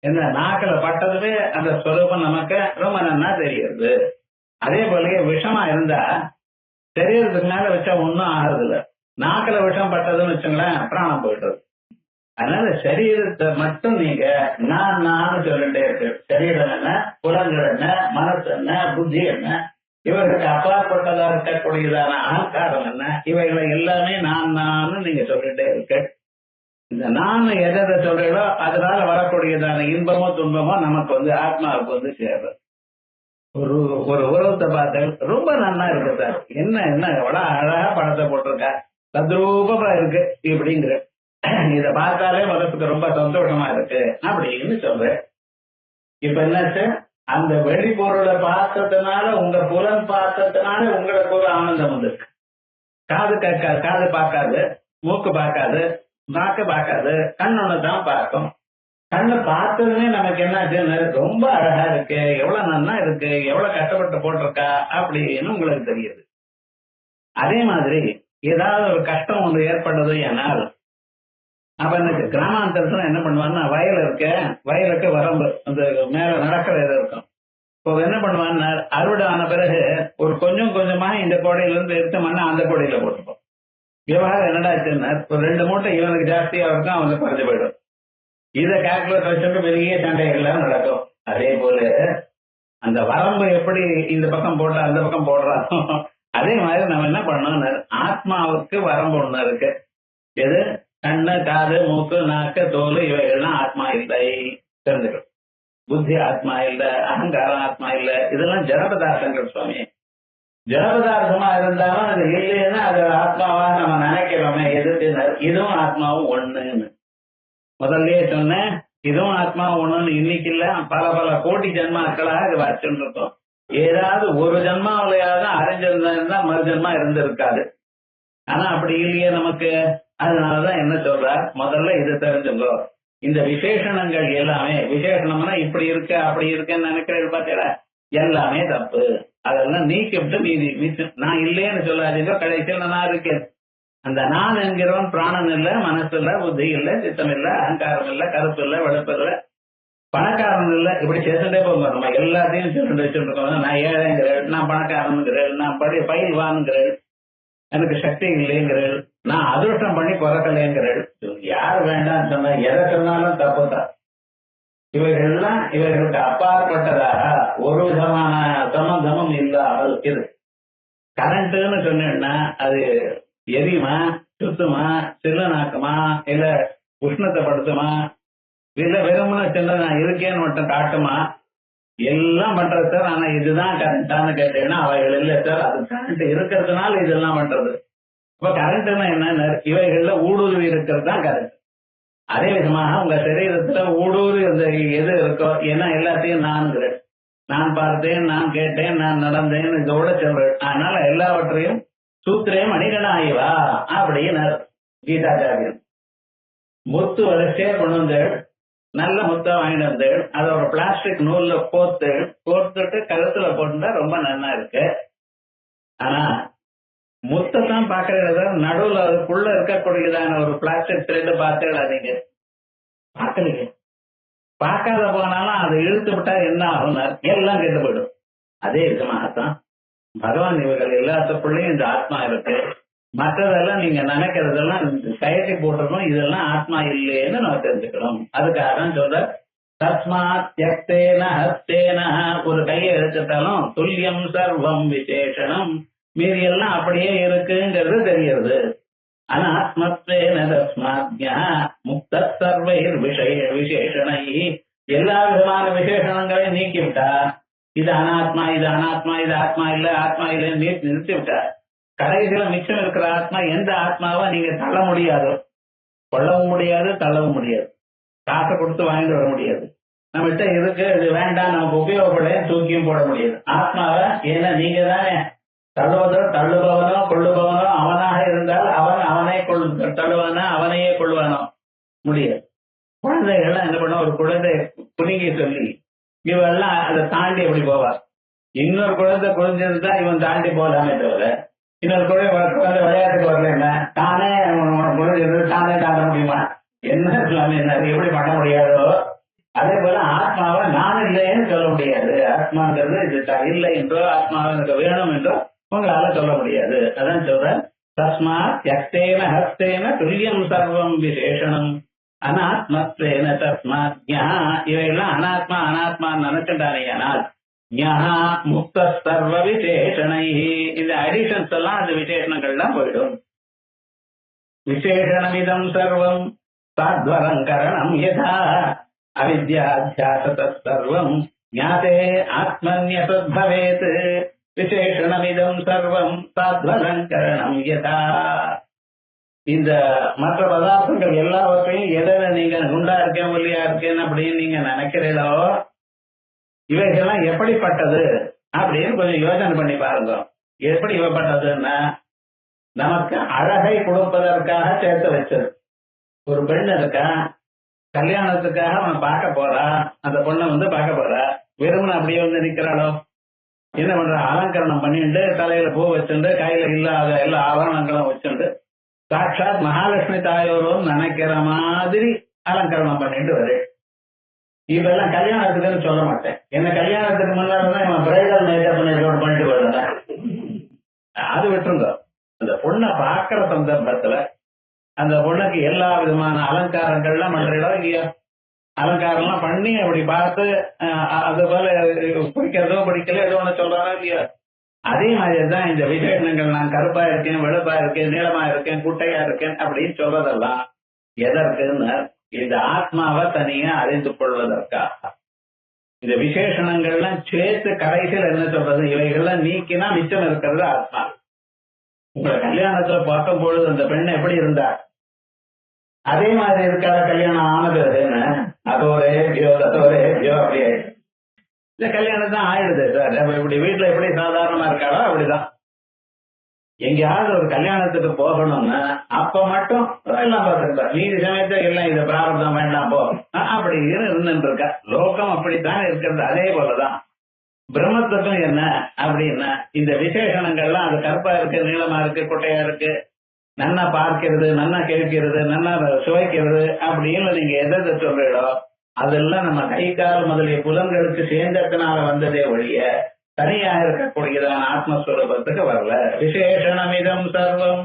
என்ன நாக்கில பட்டதுமே அந்த ஸ்வரூபம் நமக்கு ரொம்ப நன்னா தெரியுது. அதே போலயே விஷமா இருந்தா தெரியறதுக்கு மேல வச்சா ஒன்னும் ஆகிறது இல்ல. நாக்கில விஷம் பட்டதுன்னு வச்சுங்களேன், பிராணம் போயிடுறது. அதனால சரீரத்தை மட்டும் நீங்க நான் சொல்லிட்டே இருக்கு. சரீரம் என்ன, புலங்கள் என்ன, மனசு என்ன, புத்தி என்ன, இவர்களுக்கு அப்பாற்பட்டதா இருக்கக்கூடியதான அகங்காரம் என்ன, இவைகளை எல்லாமே நான் நீங்க சொல்லிட்டே இருக்கு. இந்த நான் எதை சொல்றீங்களோ அதனால வரக்கூடியதான இன்பமோ துன்பமோ நமக்கு வந்து ஆத்மாவுக்கு வந்து சேர்றது. ஒரு ஒரு உருவத்தை பார்த்து ரொம்ப நல்லா இருக்கு சார், என்ன எவ்வளவு அழகா படத்தை போட்டிருக்கா, தத்ரூபமா இருக்கு இப்படிங்கிற. இத பார்த்தாலே மனசுக்கு ரொம்ப சந்தோஷமா இருக்கு அப்படின்னு சொல்றேன். இப்ப என்னாச்சு, அந்த வெளிப்பொருளை பார்த்ததுனால, உங்க புலன் பார்த்ததுனால உங்களுக்கு ஒரு ஆனந்தம் வந்திருக்கு. காது கேட்காது, காது பார்க்காது, மூக்கு பார்க்காது, நாக்கு பார்க்காது, கண்ணொன்னு தான் பார்க்கும். கண்ணு பார்த்ததுமே நமக்கு என்னாச்சு, ரொம்ப அழகா இருக்கு, எவ்வளவு நன்னா இருக்கு, எவ்வளவு கஷ்டப்பட்டு போட்டிருக்கா அப்படின்னு உங்களுக்கு தெரியுது. அதே மாதிரி ஏதாவது ஒரு கஷ்டம் ஒன்று ஏற்பட்டது என்னால், அப்ப எனக்கு கிராமாந்தரத்துல என்ன பண்ணுவான்னா, வயல் இருக்க, வயலுக்கு வரம்பு அந்த மேல நடக்கிற இது இருக்கும். இப்போ என்ன பண்ணுவான்னா, அறுவடை ஆன பிறகு ஒரு கொஞ்சம் கொஞ்சமா இந்த கோடையில இருந்து எடுத்த மண்ணை அந்த கோடையில போட்டுப்போம். விவகாரம் என்னடாச்சுன்னா, ஒரு 2 மூட்டை இவனுக்கு ஜாஸ்தியா இருக்கும், அவனுக்கு குறைஞ்சு போயிடும். இதை கால்குலேட் வச்சுட்டு பெரிய சண்டைகள்லாம் நடக்கும். அதே போல அந்த வரம்பு எப்படி இந்த பக்கம் போட்டா அந்த பக்கம் போடுறானோ, அதே மாதிரி நம்ம என்ன பண்ணோம், ஆத்மாவுக்கு வரம்பு ஒண்ணு இருக்கு. எது, கண்ணு, காது, மூக்கு, நாக்கு, தோல் இவைகள்லாம் ஆத்மா இல்லை தெரிஞ்சுக்கணும். புத்தி ஆத்மா இல்ல, அகங்காரம் ஆத்மா இல்ல, இதெல்லாம் ஜடபதார்த்தங்கள் சுவாமி. ஜடபதார்த்தமா இருந்தாலும் அது இல்லைன்னா அது ஆத்மாவா நம்ம நினைக்கிறோமே, எதுக்கு, இதுவும் ஆத்மாவும் ஒண்ணுன்னு முதல்லயே சொன்னேன். இதுவும் ஆத்மாவும் ஒண்ணுன்னு இன்னைக்கு இல்ல, பல கோடி ஜென்மாக்களாக இது வச்சுட்டு இருக்கோம். ஏதாவது ஒரு ஜென்மாவிலையாவது அறிஞ்சிருந்தா மறு ஜென்மா இருந்திருக்காது. ஆனா அப்படி இல்லையே நமக்கு. அதனாலதான் என்ன சொல்றார், முதல்ல இது தெரிஞ்சுங்கோ. இந்த விசேஷணங்கள் எல்லாமே, விசேஷணம்னா இப்படி இருக்கு அப்படி இருக்குன்னு நினைக்கிறது பார்த்தீங்களா, எல்லாமே தப்பு. அதெல்லாம் நீக்கிவிட்டு மீதி நான் இல்லைன்னு சொல்லாதீங்க. கடைசியில் நான் இருக்கேன். அந்த நான் என்கிறவன் பிராணன் இல்ல, மனசு இல்ல, புத்தி இல்ல, சித்தம் இல்ல, அகங்காரம் இல்ல, கருப்பு இல்ல, வெளுப்பு இல்ல, பணக்காரன் இல்ல, இப்படி சேர்த்துட்டே போங்க. நம்ம எல்லாத்தையும் சொல்லிட்டு வச்சுட்டு இருக்கோம். நான் ஏழைங்கிறேன், நான் பணக்காரனுங்கிறேன், நான் பயில் வாங்குகிறேன், எனக்கு சக்தி இல்லைங்கிறேன், நான் அதிர்ஷ்டம் பண்ணி பிறக்கலைங்கிறேன். யார் வேண்டாம் சொன்ன, எதை சொன்னாலும் தப்புதான். இவைகள்லாம் இவர்களுக்கு அப்பாற்பட்டதாக ஒரு விதமான சம்பந்தமும் இல்லாமல் இது. கரண்ட்னு சொன்னேன்னா அது எரியுமா, சுத்துமா, சில்லனாக்குமா, இல்ல உஷ்ணத்தை படுத்துமா, இல்ல வெறுமன சின்ன நான் இருக்கேன்னு மட்டும் காட்டுமா, எல்லாம் பண்றது சார். ஆனா இதுதான் கரண்டான்னு கேட்டீங்கன்னா அவைகள் இல்லை சார், அது கரண்ட் இருக்கிறதுனால இதெல்லாம் பண்றது. இப்ப கரண்ட்னா என்ன, இவைகள்ல ஊடுருவி இருக்கிறது தான் கரண்ட். அதே விதமாக உங்க சரீரத்துல ஊடுருவி இந்த எது இருக்கோ, ஏன்னா எல்லாத்தையும் நான்கிறேன், நான் பார்த்தேன், நான் கேட்டேன், நான் நடந்தேன், இதோட சொல்றேன். அதனால எல்லாவற்றையும் சூத்திரே மணிகனாயிவா அப்படின்னு கீதாச்சாரியன் முத்து வரிசையா கொண்டு வந்தேள். நல்ல முத்தம் வாங்கிட்டு வந்தேள். அதை ஒரு பிளாஸ்டிக் நூல்ல கோர்த்துட்டு கழுத்துல போட்டுட்டா ரொம்ப நல்லா இருக்கு. ஆனா முத்தத்தான் பாக்குறது, நடுவுல அதுக்குள்ள இருக்கக்கூடியதான ஒரு பிளாஸ்டிக் த்ரெட் பார்த்தேடா நீங்க பார்க்கலீங்க. பார்க்காத போனாலும் அதை இழுத்து விட்டா என்ன ஆகும், எல்லாம் கெட்டு போயிடும். அதே விதமாகத்தான் பகவான் இவர்கள் எல்லாத்துக்குள்ளயும் இந்த ஆத்மா இருக்கு. மற்றதெல்லாம் நீங்க நினைக்கிறதெல்லாம் கயட்டி போட்டுருக்கணும், இதெல்லாம் ஆத்மா இல்லைன்னு நம்ம தெரிஞ்சுக்கணும். அதுக்காக தான் சொல்ற, தஸ்மாத் த்யக்தேன ஹஸ்தேன ஒரு கையை எடுத்துட்டாலும் துல்லியம் சர்வம் விசேஷனம் மீறி எல்லாம் அப்படியே இருக்குங்கிறது தெரியுது. அனாத்மத்வேன தஸ்மாத்யா முக்த சர்வைர் விசேஷணை எல்லா விதமான விசேஷணங்களையும் நீக்கிவிட்டா இது அனாத்மா இது அனாத்மா இது ஆத்மா இல்ல ஆத்மா இல்ல நிறுத்தி விட்டா கடைசியில மிச்சம் இருக்கிற ஆத்மா எந்த ஆத்மாவா நீங்க தள்ள முடியாதோ, கொள்ளவும் முடியாது தள்ளவும் முடியாது, காசை கொடுத்து வாங்கிட்டு வர முடியாது, நம்மகிட்ட இருக்கு இது வேண்டாம் நமக்கு உபயோகப்பட தூக்கியும் போட முடியாது ஆத்மாவை. ஏன்னா நீங்க தானே தள்ளுவதோ தள்ளுபவனோ கொள்ளுபவனோ அவனாக இருந்தால் அவனை தள்ளுவானா அவனையே கொள்வானோ முடியாது. குழந்தைகள்லாம் என்ன பண்ண ஒரு குழந்தை குறுங்கி சொல்லி இவெல்லாம் அதை தாண்டி எப்படி போவார். இன்னொரு குழந்தை குழந்தைருந்தா இவன் தாண்டி போகலாமே தவிர இன்னொரு குழந்தை விளையாட்டுக்கு வரல தானே குழந்தை தானே தாண்ட முடியுமா? என்ன இல்லாம என்ன எப்படி பண்ண முடியாதோ அதே போல ஆத்மாவை நான் இல்லைன்னு சொல்ல முடியாது. ஆத்மாங்கிறது இது இல்லை என்றோ ஆத்மாவை எனக்கு வேணும் என்றோ உங்களால சொல்ல முடியாது. அதான் சொல்ற தஸ்மாத் யக்தேன ஹஸ்தேன துல்லியம் சர்வம் விசேஷனம் அனாத்மத்வேன தஸ்மாத் இவையெல்லாம் அனாத்மா அனாத்மான்னு நினைச்சுட்டானேயானால் முக்த சர்வ விசேஷனை இந்த அடிஷன்ஸ் எல்லாம் அந்த விசேஷணங்கள் தான் போயிடும். விசேஷணமிதம் சர்வம் சாத்வரங்கரணம் யதா அவித்யாத்யாசத சர்வம் ஞாதே ஆத்மன்யசத்பவேத் விசேஷணமிதம் சர்வம் சாத்வரங்கரணம் யதா. இந்த மற்ற பதார்த்தங்கள் எல்லாவற்றையும் எதை நீங்க குண்டா இருக்கேன் ஒல்லியா இருக்கேன் அப்படின்னு நீங்க நினைக்கிறீங்களோ இவைகள்லாம் எப்படிப்பட்டது அப்படின்னு கொஞ்சம் யோசனை பண்ணி பாருங்க. எப்படி இவப்பட்டதுன்னா நமக்கு அழகை கொடுப்பதற்காக சேர்த்து வச்சது. ஒரு பெண் இருக்கா, கல்யாணத்துக்காக அவன் பார்க்க போறா, அந்த பொண்ணை பார்க்க போறா, வெறுமனை அப்படியே நிக்கிறாளோ என்ன பண்ற அலங்கரணம் பண்ணிட்டு தலையில பூ வச்சுட்டு கையில இல்லாத எல்லா ஆபரணங்களும் வச்சுட்டு சாட்சாத் மகாலட்சுமி தாயோரும் நினைக்கிற மாதிரி அலங்கரணம் பண்ணிட்டு வரு. இதெல்லாம் கல்யாணத்துக்குன்னு சொல்ல மாட்டேன். என்ன கல்யாணத்துக்கு முன்னாடி இவன் பிரைடல் மேக்கப் பண்ணிட்டு வருத அது விட்டுருங்க. அந்த பொண்ணை பாக்குற சந்தர்ப்பத்துல அந்த பொண்ணுக்கு எல்லா விதமான அலங்காரங்கள்லாம் பண்றீங்களோ இல்லையா, அலங்காரம் எல்லாம் பண்ணி அப்படி பார்த்து அது போல பிடிக்கிறதோ பிடிக்கல ஏதோ ஒண்ணு சொல்றாரோ இல்லையா, அதே மாதிரிதான் இந்த விசேஷங்கள் நான் கருப்பா இருக்கேன் வெளுப்பா இருக்கேன் நீளமா இருக்கேன் குட்டையா இருக்கேன் அப்படின்னு சொல்றதெல்லாம் எதற்குன்னு இந்த ஆத்மாவை தனியா அறிந்து கொள்வதற்காக. இந்த விசேஷணங்கள்லாம் சேர்த்து கடைசியில் என்ன சொல்றது, இவைகள்லாம் நீக்கினா மிச்சம் இருக்கிறது ஆத்மா. உங்களை கல்யாணத்துல பார்க்கும் பொழுது அந்த பெண் எப்படி இருந்தா அதே மாதிரி இருக்காத கல்யாணம் ஆனது அதோரே அப்படி ஆயிடுது. இந்த கல்யாணம் தான் ஆயிடுது சார். இப்படி வீட்டுல எப்படி சாதாரணமா இருக்காளோ அப்படிதான். எங்கேயாவது ஒரு கல்யாணத்துக்கு போகணும்னா அப்ப மட்டும் எல்லாம் பார்த்துருப்பா, மீதி சமயத்துல எல்லாம் இதை பிராரப்தம் வேண்டாம் போ அப்படின்னு இருந்துட்டு இருக்கா. லோகம் அப்படித்தான் இருக்கிறது. அதே போலதான் பிரம்மத்துக்கும் என்ன அப்படின்னா இந்த விசேஷணங்கள்லாம் அது கருப்பா இருக்கு நீளமா இருக்கு குட்டையா இருக்கு நன்னா பார்க்கிறது நன்னா கேட்கிறது நன்னா சுவைக்கிறது அப்படின்னு நீங்க எதை சொல்றீங்களோ அதெல்லாம் நம்ம கை கால் முதலிய புலன்களுக்கு சேர்ந்ததுனால வந்ததே ஒழிய தனியா இருக்கக்கூடியதான ஆத்மஸ்வரூபத்துக்கு வரல. விசேஷணமிதம் சர்வம்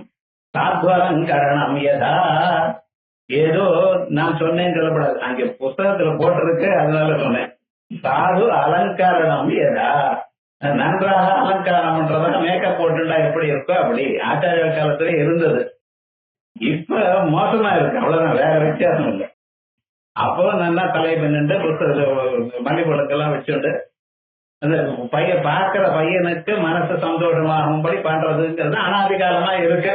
சாத்வரங்கரணம் யதா. ஏதோ நான் சொன்னேன்னு சொல்லப்படாது, அங்க புஸ்தகத்துல போட்டிருக்கு அதனால சொன்னேன். சாது அலங்காரணம் யதா. நன்றாக அலங்காரம் பண்றதா மேக்கப் போட்டுட்டா எப்படி இருக்கோ அப்படி ஆச்சாரிய காலத்துல இருந்தது. இப்ப மோசமா இருக்கு, அவ்வளவுதான், வேற வித்தியாசம் இல்லை. அப்போ நல்லா தலை பின்னிட்டு புத்தக மல்லிப்பழக்கெல்லாம் வச்சுட்டு அந்த பையன் பார்க்கிற பையனுக்கு மனசு சந்தோஷமாகும்படி பண்றதுங்கிறது அனாதிகாலமா இருக்கு,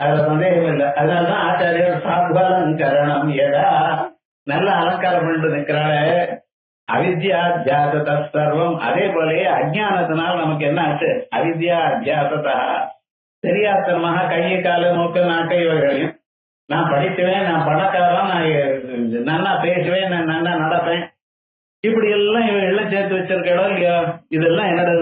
அதுல சந்தேகம் இல்லை. அதனாலதான் ஆச்சாரியர் சாத்வலங்கரணம் எதா நல்ல அலங்காரம் பண்ணிட்டு நிற்கிறாளே. அவித்யா அத்தியாசத சர்வம். அதே போலயே அஜ்ஞானத்தினால் நமக்கு என்ன ஆச்சு, அவித்யா அத்தியாசதா தெரியாத்தனமாக கையை கால மூக்கு நாட்டை இவைகளையும் நான் படிச்சுவேன் நான் பணக்காரன் நான் நல்லா பேசுவேன் நான் நல்லா நடப்பேன் இப்படி எல்லாம் இவைகள்லாம் சேர்த்து வச்சிருக்கோ இல்லையோ இதெல்லாம் என்னது,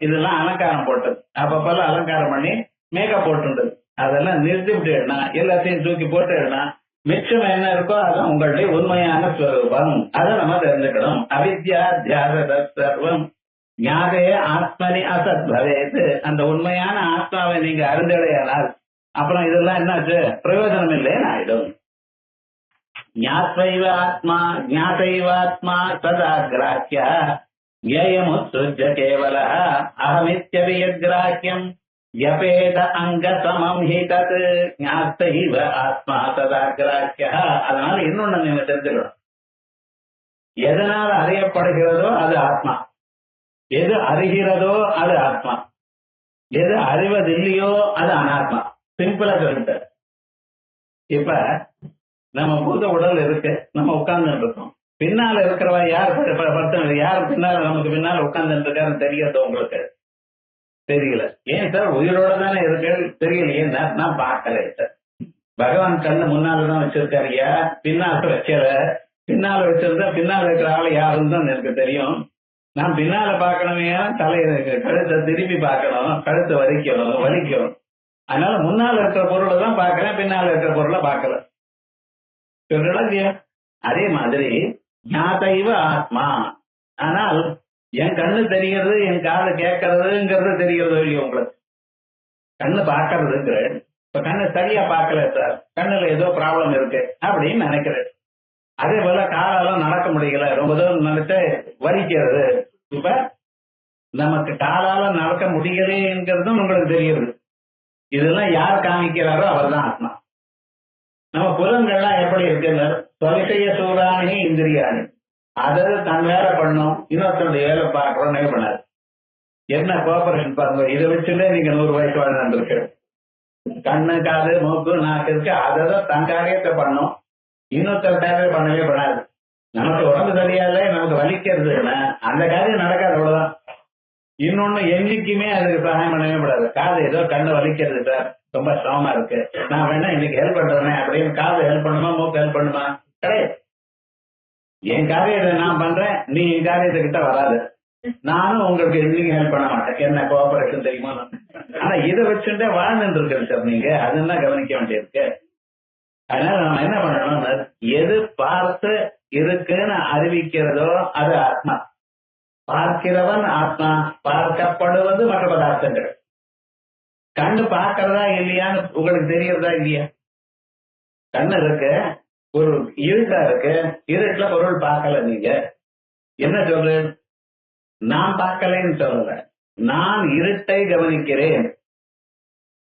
இதெல்லாம் அலங்காரம் போட்டது. அப்பப்பல அலங்காரம் பண்ணி மேக்கப் போட்டுண்டது. அதெல்லாம் நிறுத்தி விட்டுனா எல்லாத்தையும் தூக்கி போட்டுனா மிச்சம் என்ன இருக்கோ அதான் உங்களுடைய உண்மையான ஸ்வரூபம். அதை நம்ம தெரிஞ்சுக்கணும். அவித்யா தியாசத சர்வம் ஞாதே ஆத்மனி அசத் பவேத். அந்த உண்மையான ஆத்மாவை நீங்க அறிந்தடையானால் அப்புறம் இதெல்லாம் என்னாச்சு பிரயோஜனம் இல்லைன்னு ஆயிடும். ஞாதைவாத்மா ததாகிராஹ்ய ஞேயமுத்ஸுஜ்ய கேவலः அஹமித்யபியக்ராஹ்யம் யபேத அங்க சமம் ஹி தத் ஞாதைவ ஆத்மா ததாகிராஹ்ய. அதனால இன்னொன்னு நீங்க தெரிஞ்சுக்கணும், எதனால் அறியப்படுகிறதோ அது ஆத்மா, எது அறிகிறதோ அது ஆத்மா, எது அறிவதில்லையோ அது அனாத்மா. சிம்பிளா சொல்லிட்டார். இப்ப நம்ம பூத உடல் இருக்கு, நம்ம உட்கார்ந்து இருக்கோம், பின்னால இருக்கிறவா யார் யார் பின்னால நமக்கு பின்னால உட்கார்ந்து இருக்காருன்னு தெரியாது உங்களுக்கு? தெரியல. ஏன் சார் உயிரோட தானே இருக்கு, தெரியலையே. நான் பார்க்கல சார். பகவான் கண்ணு முன்னாலதான் வச்சிருக்காருயா, பின்னால வச்சல. பின்னால வச்சிருந்தா பின்னால இருக்கிற ஆளு யாருன்னு தான் எனக்கு தெரியும். நான் பின்னால பாக்கணுமே, கழுத்தை திருப்பி பார்க்கணும், கழுத்தை வலிக்கும். அதனால முன்னால இருக்கிற பொருளை தான் பாக்குறேன், பின்னால இருக்கிற பொருளை பார்க்கல. அதே மாதிரி ஞாதைவ ஆத்மா. ஆனால் என் கண்ணு தெரிகிறது, என் காது கேட்கறதுங்கிறது தெரிகிறதோ இல்லையோ உங்களுக்கு? கண்ணு பாக்குறதுங்கிற, இப்ப கண்ணு சரியா பார்க்கல சார், கண்ணுல ஏதோ ப்ராப்ளம் இருக்கு அப்படின்னு நினைக்கிறேன். அதே போல காலால நடக்க முடியல, ரொம்ப தூரம் நினைச்சு வலிக்கிறது. இப்ப நமக்கு காலால நடக்க முடியலைங்கிறதும் உங்களுக்கு தெரியுது. இதெல்லாம் யார் காமிக்கிறாரோ அவர் தான் ஆத்மா. நம்ம புலன்கள்லாம் எப்படி இருக்குன்னு, தொலைக்கைய சூறானி இந்திரியானி, அதாவது தன் வேலை பண்ணும், இன்னொருத்தருடைய வேலை பார்க்கறோம் பண்ணாரு. என்ன கோஆபரேஷன் பாருங்க. இதை வச்சுட்டே நீங்க 100 வயசு வாழ்ந்துருக்கு. கண்ணு காது மூக்கு நாக்கு இருக்கு, அதான் தன் காரியத்தை பண்ணும், இன்னொருத்தர் தேவை பண்ணவே பண்ணாது. நமக்கு உடம்பு சரியால நமக்கு வலிக்கிறதுன்னா அந்த காரியம் நடக்காது, அவ்வளவுதான். இன்னொன்னு என்னைக்குமே அதுக்கு சகாயம் பண்ணவே கூடாது. காது ஏதோ கண்ணு வலிக்கிறது சார், ரொம்ப சிரமமா இருக்கு, நான் வேணா இன்னைக்கு ஹெல்ப் பண்றேன் அப்படின்னு காது ஹெல்ப் பண்ணுமா, மூக்கு ஹெல்ப் பண்ணுமா? கிடையாது. என் காரியத்தை நான் பண்றேன், நீ என் காரியத்துக்கிட்ட வராது. நானும் உங்களுக்கு இன்னைக்கு ஹெல்ப் பண்ண மாட்டேன், என்ன கோஆபரேஷன் தெரியுமா? ஆனா இதை வச்சுட்டே வாழ்ந்துட்டு இருக்கிறது சார் நீங்க, அதுதான் கவனிக்க வேண்டியிருக்கு. அதனால நம்ம என்ன பண்ணணும், எது பார்த்து இருக்குன்னு அறிவிக்கிறதோ அது ஆத்மா. பார்க்கிறவன் ஆத்மா, பார்க்கப்படுவது மற்ற பதார்த்தங்கள். கண்ணு பார்க்கறதா இல்லையான்னு உங்களுக்கு தெரியறதா இல்லையா? கண்ணு இருக்கு, ஒரு இருட்டா இருக்கு, இருட்டுல பொருள் பார்க்கல. நீங்க என்ன சொல்ற? நான் பார்க்கலன்னு சொல்லல, நான் இருட்டை கவனிக்கிறேன்.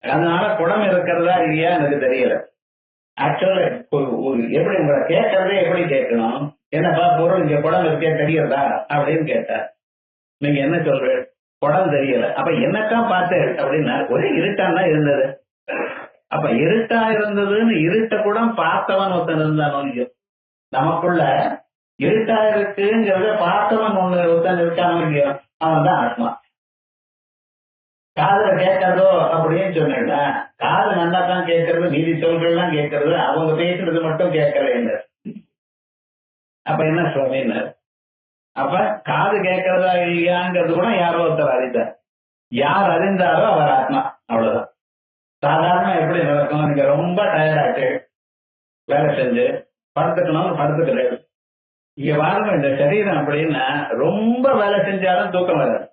அதனால குடம் இருக்கிறதா இல்லையா எனக்கு தெரியல. ஆக்சுவலா எப்படி உங்களை கேட்கறதே எப்படி கேட்கணும், என்னப்பா பொருள் இங்க குடம் இருக்கே தெரியறதா அப்படின்னு கேட்டா நீங்க என்ன சொல்ற? குடம் தெரியல. அப்ப என்னத்தான் பார்த்தேன் அப்படின்னா ஒரே இருட்டான் தான் இருந்தது. அப்ப இருட்டா இருந்ததுன்னு இருட்ட கூட பார்த்தவன் ஒருத்தன் இருந்தானோ இல்லையோ? நமக்குள்ள இருட்டா இருக்குங்கிறத பார்த்தவன் ஒருத்தன் இருக்கானோ இல்லையோ? அவன் தான் ஆத்மா. காதுல கேட்கறதோ அப்படின்னு சொன்னா, காது நல்லா தான் கேட்கறது, நீதி சொல்கள்லாம் கேட்கறது, அவங்க பேசுறது மட்டும் கேட்கல. அப்ப என்ன சுவாமின்னார்? அப்ப காது கேட்கறதா இல்லையாங்கிறது கூட யாரோ ஒருத்தர் அறிந்தார். யார் அறிந்தாரோ அவர் ஆத்மா, அவ்வளவுதான். சாதாரண எப்படி நடக்கும், நீங்க ரொம்ப டயர்டாட்டு வேலை செஞ்சு படுத்துக்கணும், படுத்துக்கிறது. இங்க பாருங்க, இந்த சரீரம் அப்படின்னா ரொம்ப வேலை செஞ்சாலும் தூக்கம் வராது,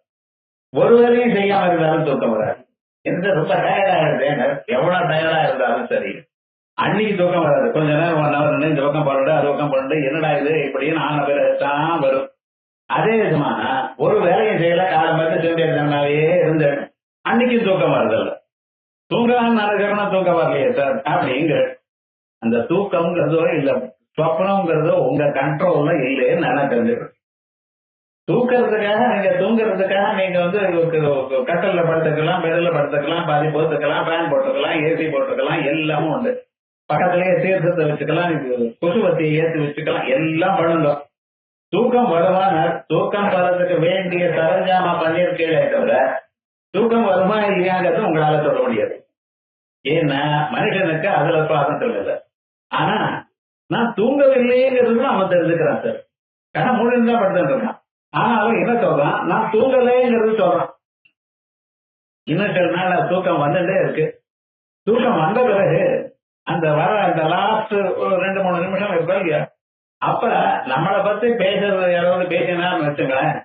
ஒரு வேலையும் செய்யாம இருந்தாலும் தூக்கம் வராது. எந்த ரொம்ப டயர்டா இருந்தேன், எவ்வளவு டயர்டா இருந்தாலும் சரி அன்னைக்கு தூக்கம் வராது. கொஞ்ச நேரம் 1 hour இந்த பக்கம் போறது, அது பக்கம் போறது, என்னடா இது இப்படின்னு ஆன பேர் தான் வரும். அதே விதமான ஒரு வேலையை செய்யல, காலம் பார்த்து செஞ்சாவே இருந்த அன்னைக்கும் தூக்கம் வருதில்ல. தூங்கலான்னு நடக்கிறோம்னா தூக்கம் வரலையே சார் அப்படிங்கிற அந்த தூக்கம்ங்கிறதோ இல்ல சொப்னம்ங்கிறதோ உங்க கண்ட்ரோல்ல இல்லைன்னு நல்லா தெரிஞ்சுக்கணும். தூக்கிறதுக்காக நீங்க தூங்குறதுக்காக நீங்க கட்டல்ல படுத்துக்கலாம், பெடல்ல படுத்துக்கலாம், பாதி போத்துக்கலாம், ஃபேன் போட்டுக்கலாம், ஏசி போட்டுக்கலாம், எல்லாமும் உண்டு. பக்கத்திலேயே தீர்த்தத்தை வச்சுக்கலாம், கொசுவத்தியை ஏற்றி வச்சுக்கலாம், எல்லாம் பண்ணுங்க. தூக்கம் வருமான தூக்கம் வர்றதுக்கு வேண்டிய சரஞ்சாமா பண்ணிருக்கே தவிர தூக்கம் வருமா இல்லையாங்கிறது உங்களால சொல்ல முடியாது. ஏன்னா மனுஷனுக்கு அதுல சுவாதந்திரம் இல்லை. ஆனா நான் தூங்கவில்லைங்கிறது அவன் தெரிஞ்சுக்கிறான் சார். கண்ண மூடிதான் படுத்துட்டு இருக்கான். ஆனாலும் என்ன சொல்றான், நான் தூங்கலேங்கிறது சொல்றான். இன்னும் சில நாள் தூக்கம் வந்துட்டே இருக்கு. தூக்கம் வந்த பிறகு அந்த அந்த லாஸ்ட் 2-3 நிமிஷம் இருக்கா இல்லையா, அப்ப நம்மளை பத்தி பேசுறது யாராவது பேசினான்னு வச்சுங்களேன்,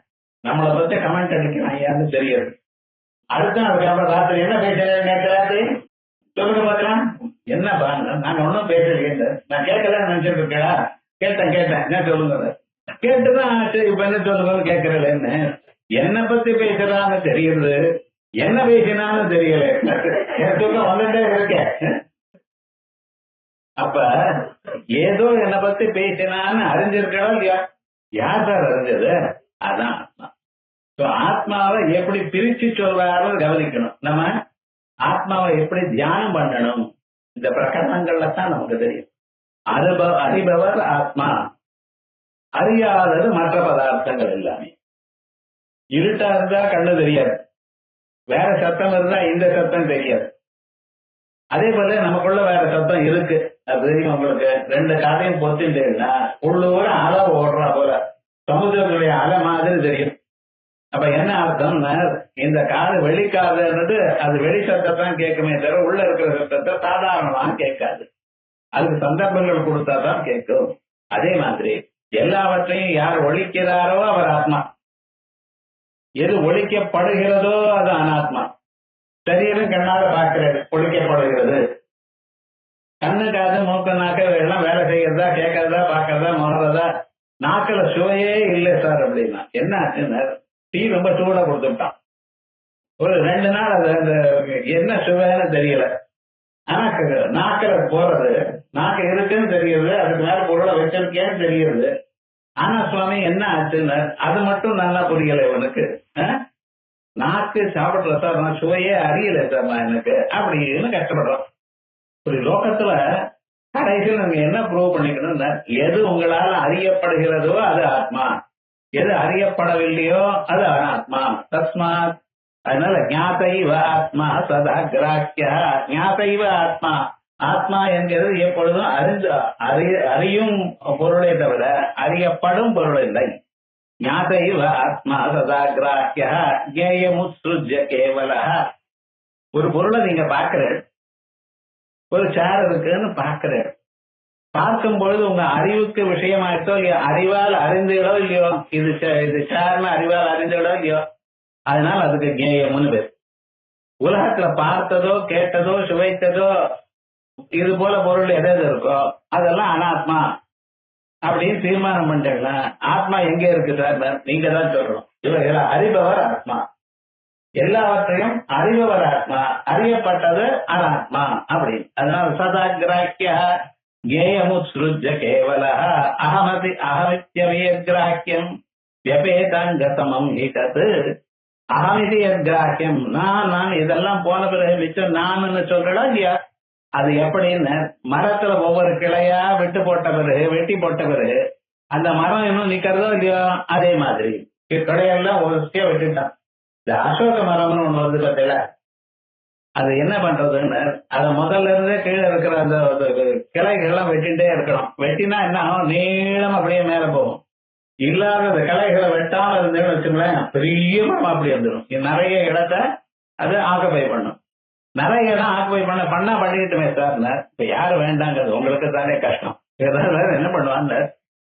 நம்மளை பத்தி கமெண்ட் அடிக்கிறான் யாருன்னு தெரியாது. அடுத்த அதுக்கப்புறம் ராத்திரி என்ன பேசுறேன் நேற்று ராத்திரி சொல்லுங்க பார்க்கலாம். என்னப்பா நாங்க ஒன்னும் பேசல, நான் கேட்கலன்னு நினைச்சிட்டு இருக்கா? கேட்டேன் என்ன சொல்லுங்க. கேட்டுதான் சரி இப்ப என்ன சொல்லுங்கன்னு கேட்கறேன்னு. என்ன பத்தி பேசுறான்னு தெரியுது, என்ன பேசினான்னு தெரியல. வந்துட்டே இருக்கேன். அப்ப ஏதோ என்னை பத்தி பேசினான்னு அறிஞ்சிருக்கா இல்லையா? யார் சார் அறிஞ்சது? அதான் ஆத்மா. ஆத்மாவை எப்படி பிரிச்சு சொல்றாருன்னு கவனிக்கணும். நம்ம ஆத்மாவை எப்படி தியானம் பண்ணணும், இந்த பிரகடனங்கள்ல தான் நமக்கு தெரியும். அறிபவர் ஆத்மா, அறியாதது மற்ற பதார்த்தங்கள் எல்லாமே. இருட்டா இருந்தா கண்ணு தெரியாது, வேற சத்தம் இருந்தா இந்த சத்தம் தெரியாது. அதே போல நமக்குள்ள வேற சத்தம் இருக்கு, அது தெரியும் உங்களுக்கு. ரெண்டு காதையும் பொத்திட்டேன்னா உள்ளூர அலை ஓடுறா போல சமுதிரத்துடைய அலை மாதிரி தெரியும். அப்ப என்ன அர்த்தம்னா, இந்த காது வெளிக்காதுன்றது அது வெளி சத்தத்தான் கேட்குமே தவிர உள்ள இருக்கிற சத்தத்தை சாதாரணமா கேட்காது. அதுக்கு சந்தர்ப்பங்கள் கொடுத்தா தான் கேட்கும். அதே மாதிரி எல்லாவற்றையும் யார் ஒழிக்கிறாரோ அவர் ஆத்மா, எது ஒழிக்கப்படுகிறதோ அது அனாத்மா. சரீரம் கண்ணால பார்க்கிறது ஒழிக்கப்படுகிறது, கண்ணு காது மூக்கு நாக்கு எல்லாம் வேலை செய்யறதா, கேட்கறதா, பார்க்கறதா, முறதா. நாக்குல சுவையே இல்லை சார் அப்படின்னா என்ன ஆச்சுன்னா, டீ ரொம்ப சூடா கொடுத்துட்டான், ஒரு 2 நாள் அது அந்த என்ன சுவைன்னு தெரியல. ஆனா நாக்கில போறது, நாக்கு இருக்குன்னு தெரியுது, அதுக்கு மேல பொருளை வச்சிருக்கேன்னு தெரியுது. ஆனா சுவாமி என்ன ஆச்சுன்னு அது மட்டும் நல்லா புரியல இவனுக்கு. நாக்கு சாப்பிடல சார், நான் சுவையே அறியல சார் நான் எனக்கு அப்படின்னு கஷ்டப்படுறோம். ஒரு லோகத்துல கடைசியில் நீங்க என்ன ப்ரூவ் பண்ணிக்கணும்னா, எது உங்களால அறியப்படுகிறதோ அது ஆத்மா, எது அறியப்படவில்லையோ அது அனாத்மா. தஸ்மாத், அதனால ஞாதைவ ஆத்மா சதா கிராக்கியா. ஞாதைவ ஆத்மா, ஆத்மா என்கிறது எப்பொழுதும் அறியும் பொருளை தவிர அறியப்படும் பொருள் இல்லை. ஞாதைவ ஆத்மா சதா கிராக்கியா ஜேயமுத்ருஜ்ய கேவலா. ஒரு பொருளை நீங்க பாக்குறேன், ஒரு சேர் இருக்குன்னு பாக்குறேன், பார்க்கும் பொழுது உங்க அறிவுக்கு விஷயமாயிட்டோ இல்லையோ, அறிவால் அறிந்தீங்களோ இல்லையோ, இது சேர்னு அறிவால் அறிந்தீங்களோ இல்லையோ, அதனால அதுக்கு ஞேயம்னு பேர். உலகத்துல பார்த்ததோ கேட்டதோ சுவைத்ததோ இது போல பொருள் எது இருக்கோ அதெல்லாம் அனாத்மா அப்படின்னு தீர்மானம் பண்ணிட்டேன்னா ஆத்மா எங்க இருக்கு சார்? நீங்க தான் சொல்லணும். இவர்கள் அறிபவர் ஆத்மா, எல்லாவற்றையும் அறிபவர் ஆத்மா, அறியப்பட்டது அனாத்மா அப்படின்னு. அதனால சதா கிராக்கிய கேயமுத்ருஜ்ய கேவல அகமதி அகமித்யமே கிராக்கியம் வியபேதாங்கதமம் ஹிதத். அகமிதி கிராக்கியம், நான் இதெல்லாம் போன பிறகு மிச்சம் நான் சொல்றா இல்லையா? அது எப்படின்னு, மரத்துல ஒவ்வொரு கிளையா வெட்டி போட்ட பிறகு அந்த மரம் இன்னும் நிக்கிறதோ இல்லையோ, அதே மாதிரி கிளையெல்லாம் ஒருத்தியா வெட்டிட்டான். இந்த அசோக மரம்னு ஒண்ணு வந்து பார்த்தீங்கள, அது என்ன பண்றதுன்னு, அதை முதல்ல இருந்தே கீழே இருக்கிற அந்த கிளைகள்லாம் வெட்டிகிட்டே இருக்கணும். வெட்டினா என்ன ஆகும், நீளம் அப்படியே மேல போகும். இல்லாத கிளைகளை வெட்டாம இருந்தேன்னு வச்சுங்களேன், பெரிய மரம் அப்படி வந்துடும். நிறைய இடத்த அது ஆக்குபை பண்ணும். நிறைய இடம் ஆக்குபை பண்ணா பண்ணிட்டுமே சார். இப்ப யாரு வேண்டாங்கிறது, உங்களுக்கு தானே கஷ்டம். என்ன பண்ணுவாங்க,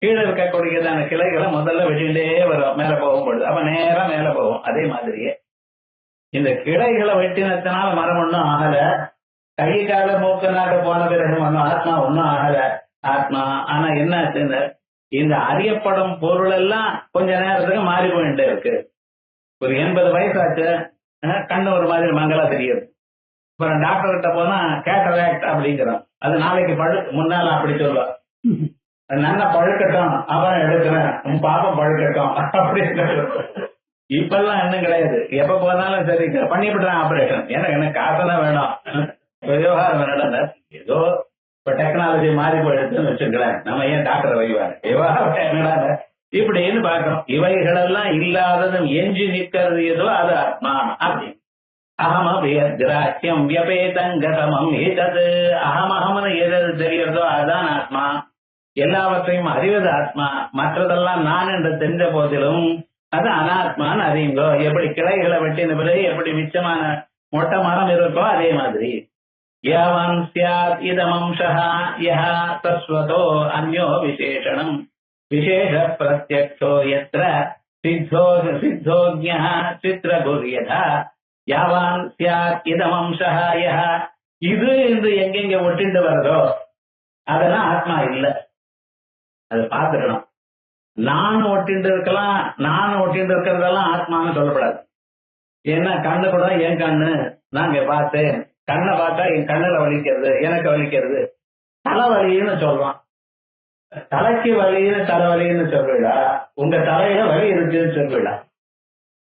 கீழே இருக்கக்கூடியதான கிளைகளை முதல்ல வெட்டிகிட்டே வரும், மேல போகும் பொழுது அப்ப நேரம் மேல போகும். அதே மாதிரியே இந்த கிளைகளை வெட்டினத்தினால மரம் ஒன்றும் ஆகல, கை கால மூக்கு நாட்டு போன பிறகு ஒன்றும் ஆத்மா ஒன்றும் ஆகல ஆத்மா. ஆனா என்ன ஆச்சுன்னு, இந்த அறியப்படும் பொருள் எல்லாம் கொஞ்ச நேரத்துக்கு மாறி போயிட்டே இருக்கு. ஒரு 80 வயசாச்சு, கண்ணு ஒரு மாதிரி மங்களா தெரியுது. அப்புறம் டாக்டர் கிட்ட போனா கேட்டராக்ட் அப்படிங்கிறோம். அது நாளைக்கு முன்னால அப்படி சொல்லுவா, நல்லா பழுக்கட்டும் அப்புறம் எடுக்கிறேன், உன் பாப்பம் பழுக்கட்டும் அப்படின்னு. இப்பெல்லாம் இன்னும் கிடையாது, எப்ப போனாலும் சரி பண்ணிவிடுறேன் ஆபரேஷன், எனக்கு காசெல்லாம் வேணும், விவகாரம் வேணும். ஏதோ இப்ப டெக்னாலஜி மாறி போயிடுச்சுன்னு வச்சுக்கிறேன், நம்ம ஏன் டாக்டரை வைவாரு, விவகாரம் என்னடா இப்படின்னு பாக்கிறோம். இவைகளெல்லாம் இல்லாததும் எஞ்சி நிற்கிறது ஏதோ அது ஆத்மா அப்படின்னு. அகமபியம் வியபேதங்கதமம் ஹிதத். அகமஹம்னு எது தெரியறதோ அதுதான் ஆத்மா. எல்லாவற்றையும் அறிவது ஆத்மா, மற்றதெல்லாம் நான் என்று தெரிஞ்ச போதிலும் அது அனாத்மான்னு அறியுங்கோ. எப்படி கிளைகளை வெட்டின பிறகு எப்படி மிச்சமான மொட்டை மரம் இருக்கோ அதே மாதிரி. யாவன் ஸ்யாத் இதமம்சா யஹ தஸ்வதோ அன்யோ விசேஷணம் விசேஷ பிரத்யக்ஷோ யத்ர சித்தோஜ்ஞः சித்ரகுர்யதா. யாவான் ஸ்யாத் இதமம்சா யஹ, இது என்று எங்கெங்க ஒட்டிட்டு வருதோ அதெல்லாம் ஆத்மா இல்ல. அது பார்த்துக்கணும். நான் ஒட்டிட்டு இருக்கலாம், நான் ஒட்டிட்டு இருக்கிறதெல்லாம் ஆத்மான்னு சொல்லப்படாது. ஏன்னா கண்ணு கூட என் கண்ணு நாங்க பார்த்தேன், கண்ணை பார்த்தா என் கண்ணுல வலிக்கிறது, எனக்கு வலிக்கிறது, தலைவலின்னு சொல்றான். தலைக்கு வலின்னு தலைவலின்னு சொல்லிடா, உங்க தலையில வலி இருக்குன்னு சொல்லிடா.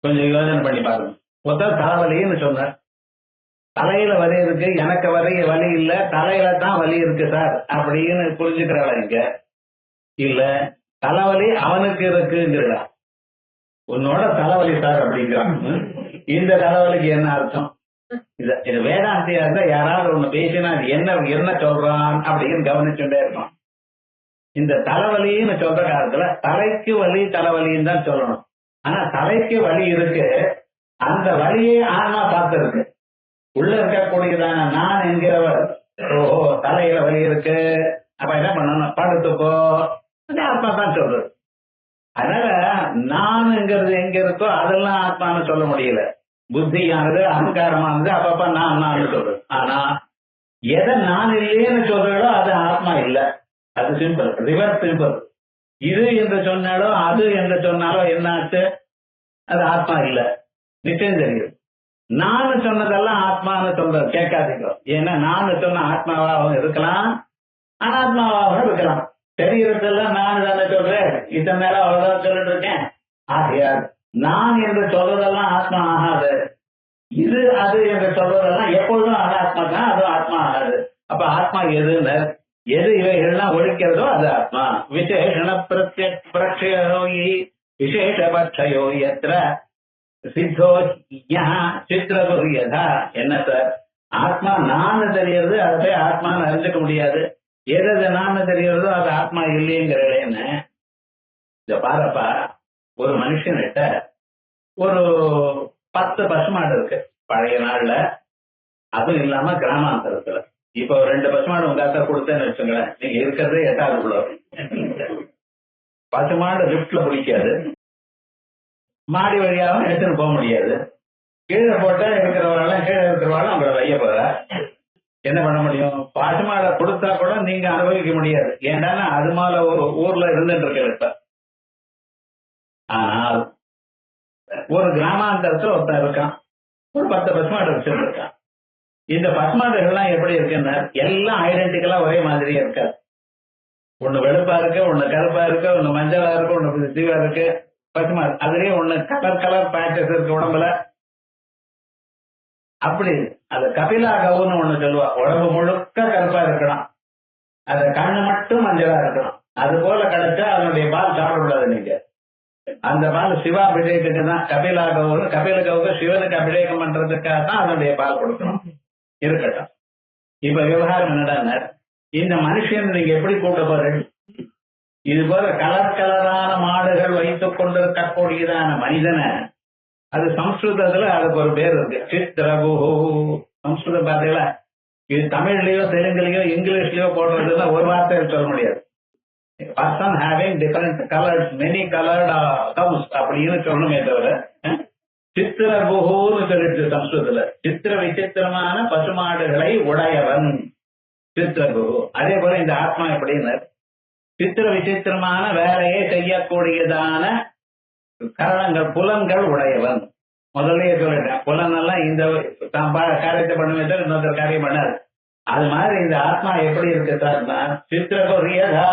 கொஞ்சம் யோசனை பண்ணி பாருங்க. மொத்தம் தலைவலின்னு சொன்னார். தலையில வலி இருக்கு, எனக்கு வலி இல்ல, தலையில தான் வலி இருக்கு சார் அப்படின்னு புரிஞ்சுக்கிறாளா இங்க? இல்ல, தலைவலி அவனுக்கு இருக்குங்கிறா. உன்னோட தலைவலி சார் அப்படிங்கிறான். இந்த தலைவலிக்கு என்ன அர்த்தம்? இது வேதாந்தியா இருந்தா யாராவது ஒண்ணு பேசினா அது என்ன சொல்றான் அப்படின்னு கவனிச்சுட்டே இருப்பான். இந்த தலைவலின்னு சொல்ற காலத்துல தலைக்கு வலி தலைவலின்னு தான் சொல்லணும். ஆனா தலைக்கு வலி இருக்கு, அந்த வலியை ஆன்மா பார்த்திருக்கு. உள்ள இருக்கக்கூடியதான நான் என்கிறவர், ஓஹோ தலையில வலி இருக்கு, அப்ப என்ன பண்ணணும், படுத்துக்கோ, ஆத்மா தான் சொல்றது. அதனால நானுங்கிறது எங்க இருக்கோ அதெல்லாம் ஆத்மான்னு சொல்ல முடியல. புத்தியானது அகங்காரமானது அப்பப்ப நான் சொல்றது. ஆனா எதை நான் இல்லையேன்னு சொல்றதோ அது ஆத்மா இல்ல. அது சிம்பிள், ரிவர்ஸ் சிம்பிள். இது என்று சொன்னாலோ அது என்று சொன்னாலோ என்னாச்சு, அது ஆத்மா இல்ல, நிச்சயம் தெரியுது. நான் சொன்னதெல்லாம் ஆத்மான்னு சொல்றது கேட்காதீங்க. ஏன்னா நான் சொன்ன ஆத்மாவாகவும் இருக்கலாம், அனாத்மாவாகவும் இருக்கலாம். தெரியறதெல்லாம் நான் தானே சொல்றேன், இத்தனை நேரம் அவ்வளவுதான் சொல்லிட்டு இருக்கேன். ஆகையால் நான் என்று சொல்றதெல்லாம் ஆத்மா ஆகாது, இது அது என்று சொல்றதெல்லாம் எப்பொழுதும் அனாத்மா தான், அதுவும் ஆத்மா ஆகாது. அப்ப ஆத்மா எதுன்னு, எது இவைகள்லாம் ஒழிக்கிறதோ அது ஆத்மா. விசேஷண பிரத்யோ விசேஷபட்சயோ எத்திர சித்தோ சித்திரகுரியதா. என்ன சார், ஆத்மா நான் தெரியறது, அதை ஆத்மான்னு அறிஞ்சுக்க முடியாது. எது நான் தெரியறதோ அது ஆத்மா இல்லைங்கிறேன்னு. இந்த பாருப்பா, ஒரு மனுஷன்கிட்ட ஒரு 10 பசுமாடு இருக்கு பழைய நாள்ல, அதுவும் இல்லாம கிராமாந்தரத்துல. இப்ப 2 பசுமாடு உங்க அக்கா கொடுத்தேன்னு வச்சுங்களேன், நீங்க இருக்கிறதே 8வது ஃப்ளோர். பசுமாடு லிப்ட்ல பிடிக்காது, மாடி வழியாகவும் எடுத்துன்னு போக முடியாது. கீழே போட்டா இருக்கிறவரெல்லாம் கீழே இருக்கிறவாலும் உங்களை வைய போற. என்ன பண்ண முடியும்? பசுமாடை கொடுத்தா கூட நீங்க அனுபவிக்க முடியாது. ஏன்னா அது மேல ஒரு ஊர்ல இருந்துட்டு இருக்க இப்ப. ஆனால் ஒரு கிராமாந்தரத்துல ஒருத்தன் இருக்கான், ஒரு 10 பசுமாடு வச்சிருக்கான். இந்த பசுமாடுகள்லாம் எப்படி இருக்குன்னா எல்லாம் ஐடென்டிக்கலா ஒரே மாதிரியே இருக்காது. ஒண்ணு வெளுப்பா இருக்கு, ஒண்ணு கருப்பா இருக்கு, ஒண்ணு மஞ்சளா இருக்கு, ஒண்ணு சிவா இருக்கு. பசுமாடு அதுலயே ஒண்ணு கலர் பேச்சஸ் இருக்கு உடம்புல. அப்படி அது கபிலா கவுன்னு ஒண்ணு சொல்லுவா, உடம்பு முழுக்க கருப்பா இருக்கணும், அது கண்ணு மட்டும் மஞ்சளா இருக்கணும். அது போல கிடைச்சா அதனுடைய பால் சாப்பிடக்கூடாது நீங்க. அந்த பால் சிவா அபிஷேகத்துக்கு தான். கபிலா கவுக்கு சிவனுக்கு அபிஷேகம் பண்றதுக்காக தான் அதனுடைய பால் கொடுக்கணும். இருக்கட்டும். இப்ப விவகாரம் என்னடா, இந்த மனுஷன் நீங்க எப்படி கூட்ட போறீங்க? இது போல கலரான மாடுகள் வைத்துக் கொண்டிருக்கக்கூடியதான மனிதனை, அது சம்ஸ்கிருதத்துல அதுக்கு ஒரு பேர் இருக்கு, சித்ரகு. சம்ஸ்கிருதம் பாத்தீங்களா? இது தமிழ்லயோ தெலுங்குலயோ இங்கிலீஷ்லயோ போடுறதுன்னா ஒரு வார்த்தை சொல்ல முடியாது. Person having different colours, many coloured cows அப்படின்னு சொல்லணுமே தவிர சித்திரகுன்னு சொல்லிட்டு சம்ஸ்கிருதத்துல. சித்திர விசித்திரமான பசுமாடுகளை உடையவன் சித்திரகு. அதே போல இந்த ஆத்மா எப்படின்னு சித்திர விசித்திரமான வேலையை செய்யக்கூடியதான கரணங்கள் புலன்கள் உடையவன். முதல்லயே சொல்லிட்டேன், புலன் எல்லாம் இந்த காரியத்தை பண்ணுமே சார், இன்னொருத்தர் காரியம் பண்ணாரு. அது மாதிரி இந்த ஆத்மா எப்படி இருக்கு சார்னா சித்திரகுரியதா,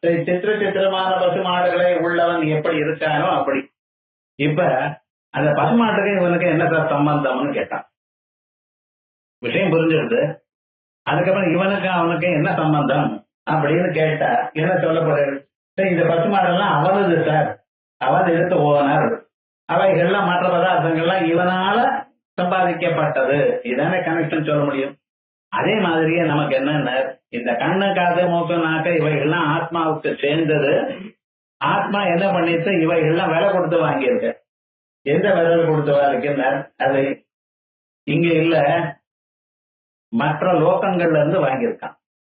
சித்திரமான பசுமாடுகளை உள்ளவன் எப்படி இருக்கானோ அப்படி. இப்ப அந்த பசுமாட்டுக்கு இவனுக்கு என்ன சார் சம்பந்தம்னு கேட்டான். விஷயம் புரிஞ்சிருது. அதுக்கப்புறம் இவனுக்கு அவனுக்கு என்ன சம்பந்தம் அப்படின்னு கேட்டா என்ன சொல்லப்படுறது? இந்த பசுமாடெல்லாம் அவனது சார், அவன் எடுத்து ஓனர், அவைகள்லாம் மற்ற பதார்த்தங்கள்லாம் இவனால சம்பாதிக்கப்பட்டது. இதானே கனெக்ஷன் சொல்ல முடியும். அதே மாதிரியே நமக்கு என்னன்னா, இந்த கண்ணு காது மூக்கு நாக்க இவைகள்லாம் ஆத்மாவுக்கு சேர்ந்தது. ஆத்மா என்ன பண்ணிட்டு இவைகள்லாம் விலை கொடுத்து வாங்கியிருக்க. எந்த விலை கொடுத்து வாங்கிருக்க? அது இங்க இல்ல, மற்ற லோகங்கள்ல இருந்து வாங்கியிருக்கான்.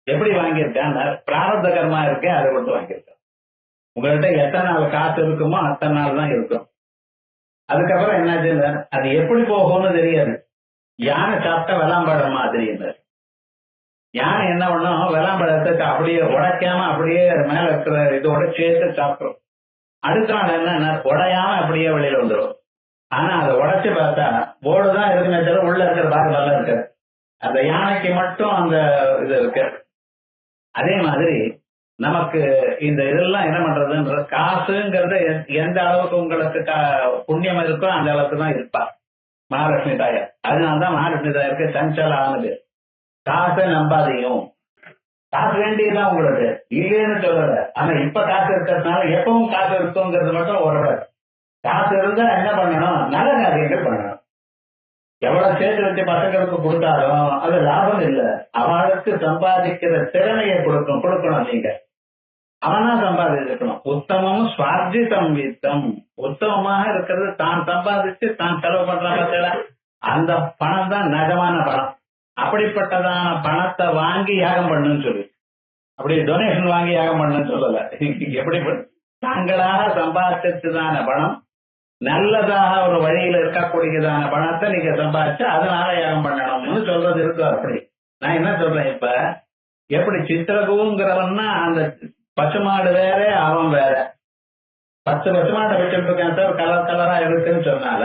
எப்படி வாங்கியிருக்கான்? பிராரப்த கர்மா இருக்கே, அதை கொடுத்து வாங்கியிருக்கான். உங்கள்கிட்ட எத்தனை நாள் காசு இருக்குமோ அத்தனை நாள் தான் இருக்கும். அதுக்கப்புறம் என்னாச்சு, அது எப்படி போகும்னு தெரியாது. யானை சாப்பிட்டா வெள்ளாம்பாடம் மாதிரி யானை என்ன பண்ணும், விளாம்பழத்துக்கு அப்படியே உடைக்காம அப்படியே மேல இருக்கிற இதோட சேர்த்து சாப்பிடும். அடுத்த நாள் என்ன உடையாம அப்படியே வெளியில வந்துடும். ஆனா அதை உடைச்சு பார்த்தா போர்டுதான் இருக்குமே தவிர உள்ள இருக்கிற பாகம் நல்லா இருக்காது. அந்த யானைக்கு மட்டும் அந்த இது இருக்கு. அதே மாதிரி நமக்கு இந்த இதெல்லாம் என்ன பண்றதுன்ற காசுங்கிறத எந்த அளவுக்கு உங்களுக்கு புண்ணியம் இருக்கோ அந்த அளவுக்கு தான் இருப்பா மகாலட்சுமி தாயார். அதனாலதான் மகாலட்சுமி தாயாருக்கு சஞ்சல ஆனது. காசை நம்பாதையும், காசு வேண்டியதுதான் உங்களுக்கு இல்லைன்னு சொல்லல. ஆனா இப்ப காசு இருக்கிறதுனால எப்பவும் காசு இருக்குங்கிறது மட்டும் ஒரு காசு இருந்தா என்ன பண்ணணும், நல்ல காரியங்கள் பண்ணணும். எவ்வளவு சேர்த்து வச்சு பசங்களுக்கு கொடுத்தாலும் அது லாபம் இல்லை. அவளுக்கு சம்பாதிக்கிற திறமையை கொடுக்கணும். நீங்க அவனா சம்பாதிச்சிருக்கணும். உத்தமம் சுவார்ஜிதம் வித்தம், உத்தமமாக இருக்கிறது தான் சம்பாதிச்சு தான் செலவு பண்ற அந்த பணம் தான் நகமான பணம். அப்படிப்பட்டதான பணத்தை வாங்கி யாகம் பண்ணுன்னு சொல்லு. அப்படி டொனேஷன் வாங்கி யாகம் பண்ணுன்னு சொல்லல. எப்படி தாங்களாக சம்பாதிச்சதான பணம், நல்லதாக ஒரு வழியில இருக்கக்கூடியதான பணத்தை நீங்க சம்பாதிச்சு அதனால யாகம் பண்ணணும்னு சொல்றது இருக்கு. அப்படி நான் என்ன சொல்றேன், இப்ப எப்படி சித்திரகுங்கிறவன்னா அந்த பசுமாடு வேற அவன் வேற. 10 பசுமாட்டை வச்சுட்டு இருக்கான் சார், கலர் கலரா இருக்குன்னு சொன்னால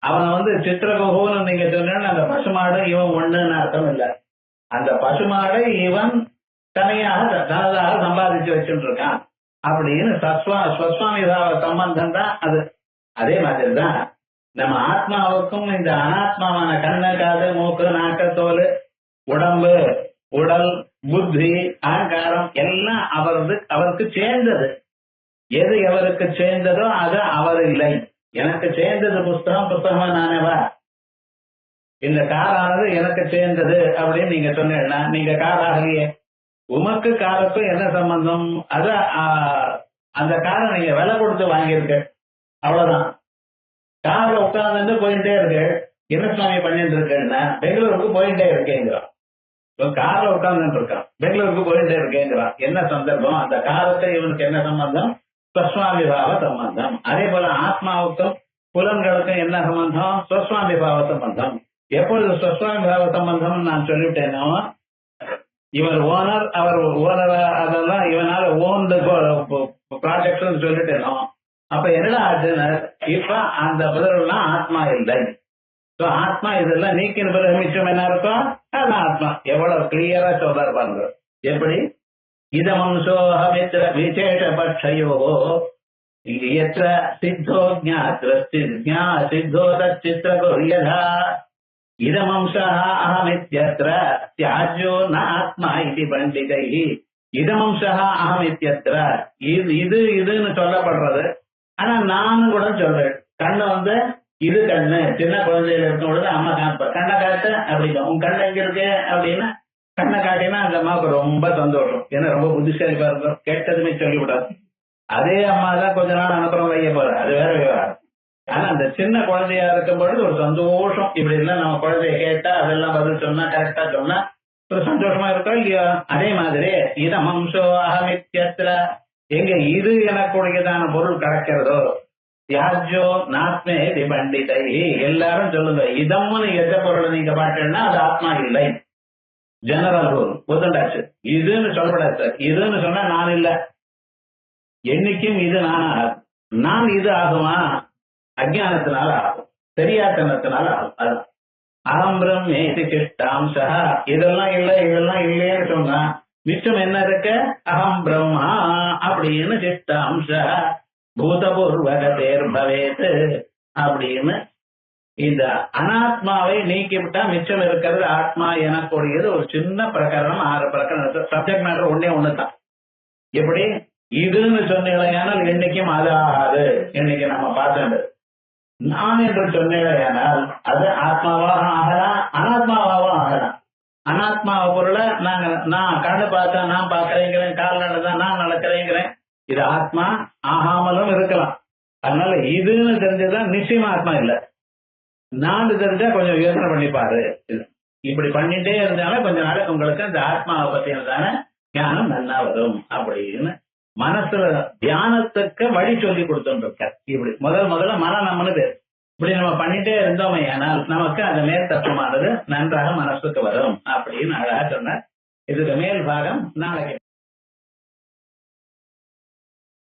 அவனை சித்திரகுன்னு நீங்க சொன்னா அந்த பசுமாடு இவன் ஒண்ணுன்னு அர்த்தம் இல்ல. அந்த பசுமாடை இவன் தனியாக தனதாக சம்பாதிச்சு வச்சுட்டு இருக்கான் அப்படின்னு ஸ்வஸ்வாமி சம்பந்தம் தான் அது. அதே மாதிரிதான் நம்ம ஆத்மாவுக்கும் இந்த அனாத்மாவான கண்ணு, காது, மூக்கு, நாக்கு, தோல், உடம்பு, உடல், புத்தி, அகங்காரம் எல்லாம் அவருக்கு சேர்ந்தது. எது எவருக்கு சேர்ந்ததோ அது அவர் இல்லை. எனக்கு சேர்ந்தது புஸ்தகமா நானேவா, இந்த காரானது எனக்கு சேர்ந்தது அப்படின்னு நீங்க சொன்னீங்கன்னா நீங்க காராகலையே. உமக்கு காருக்கும் என்ன சம்பந்தம்? அது அந்த காரை நீங்க விலை கொடுத்து வாங்கியிருக்க, அவ்வளவுதான். கார்ல உட்கார்ந்து போயிட்டே இருக்கு, என்ன சுவாமி பண்ணிட்டு இருக்கேன்னா பெங்களூருக்கு போயிட்டே இருக்கேங்கிறான். கார்ல உட்கார்ந்து இருக்கான், பெங்களூருக்கு போயிட்டே இருக்கேங்கிறான். என்ன சந்தர்ப்பம்? அந்த காரத்தை இவனுக்கு என்ன சம்பந்தம்? ஸ்வஸ்வாமி பாவ சம்பந்தம். அதே போல ஆத்மாவுக்கும் புலன்களுக்கும் என்ன சம்பந்தம்? ஸ்வஸ்வாமி பாவ சம்பந்தம். எப்பொழுது ஸ்வஸ்வாமி பாவ சம்பந்தம் நான் சொல்லிட்டேனோ, இவர் ஓனர், அவர் ஓனர், அதெல்லாம் இவனால ஓன்டு ப்ராஜெக்ட் சொல்லிட்டேனோ, அப்ப என்னடா ஆச்சுன்னு இப்ப அந்த பதிலாம் ஆத்மா இல்லை. ஆத்மா இதெல்லாம் நீக்கின பிறகு மிச்சம் என்ன இருக்கும்? அதான் ஆத்மா. எவ்வளவு கிளியரா சொல்றாரு பாருங்க. எப்படி இதமம்சோஹமித்ர விசேஷபட்சயோ எத்ர சித்தோ சித்தோ தச்சித்ரகுர்யதா இதமம்சः அஹமித்யத்ர தியாஜ்யோ ந ஆத்மா இது பண்டிதைः. இதமம்சः அஹமித்யத்ர இதுன்னு சொல்லப்படுறது. ஆனா நானும் கூட சொல்றேன். கண்ணு இது கண்ணு. சின்ன குழந்தையில இருக்கும் பொழுது அம்மா காப்ப கண்ணை காட்ட அப்படின்னு, உன் கண்ணு எங்க இருக்கு அப்படின்னா கண்ணை காட்டினா அந்த அம்மாவுக்கு ரொம்ப சந்தோஷம். ஏன்னா ரொம்ப புத்திசாலிப்பா இருக்கும், கேட்டதுமே சொல்லிவிடாது. அதே அம்மா தான் கொஞ்ச நாள் அனுப்புறம் வைய போற, அது வேற விவகாரம். ஆனா அந்த சின்ன குழந்தையா இருக்கும் பொழுது ஒரு சந்தோஷம். இப்படி எல்லாம் நம்ம குழந்தைய கேட்டா அதெல்லாம் பதில் சொன்னா கரெக்டா சொன்னா ஒரு சந்தோஷமா இருக்கோம் இல்லையா? அதே மாதிரி இதமம்சோ அகமித்யத்ர, எங்க இது எனக்குடையதான பொருள் கிடைக்கிறதோ தியாஜ்யோ நாத்மே பண்டிதை. எல்லாரும் சொல்லுங்க, இதம்னு எந்த பொருளை நீங்க பாட்டீங்கன்னா அது ஆத்மா இல்லை. ஜெனரல் ரூல் ஒத்துண்டாச்சு. இதுன்னு சொல்லப்படாது சார். இதுன்னு சொன்னா நான் இல்ல. என்னைக்கும் இது நானா? நான் இது ஆகுமா? அஜானத்தினால ஆகும், தெரியாதனத்தினால ஆகும். அதான் அகம் பிரம்மேதி சிஷ்டாம்சா. இதெல்லாம் இல்லை, இதெல்லாம் இல்லைன்னு சொன்னா மிச்சம் என்ன இருக்கு? அகம் பிரம்மா அப்படின்னு சிஷ்டாம்சா பூதபூர்வகதேர் பவேத் அப்படின்னு இந்த அனாத்மாவை நீக்கிவிட்டா மிச்சம் இருக்கிறது ஆத்மா எனக்கூடியது. ஒரு சின்ன பிரகரணம், 6 பிரகரணம். சப்ஜெக்ட் மேட்டர் ஒண்ணுதான். எப்படி இதுன்னு சொன்னீங்களேனால் என்னைக்கும் அது ஆகாது. இன்னைக்கு நம்ம பார்த்தது நான் என்று சொன்னீங்களேனால் அது ஆத்மாவாக ஆகலாம், அனாத்மாவாகவும் ஆகலாம். அனாத்மா பொருளை நான் கண்ணு பார்த்தா நான் பார்க்கறேங்கிறேன், கால் நடந்தா நான் நடக்கிறேங்கிறேன். இது ஆத்மா ஆகாமலும் இருக்கலாம். அதனால இதுன்னு தெரிஞ்சதுதான் நிச்சயமா ஆத்மா இல்ல. நான் தெரிஞ்சா கொஞ்சம் யோசனை பண்ணிப்பாரு. இப்படி பண்ணிட்டே இருந்தாலும் கொஞ்ச நாளைக்கு உங்களுக்கு அந்த ஆத்மாவை பத்தினதான ஞானம் நல்லா வரும் அப்படின்னு மனசுல தியானத்துக்கு வழி சொல்லி கொடுத்துருக்க. இப்படி முதல்ல மனநம்னு பேர். இப்படி நம்ம பண்ணிட்டே இருந்தோமே ஆனால் நமக்கு அந்த மேற்தத்துவமானது நன்றாக மனசுக்கு வரும் அப்படின்னு அழகா சொன்ன. இதுக்கு மேல் பாகம் நாளைக்கு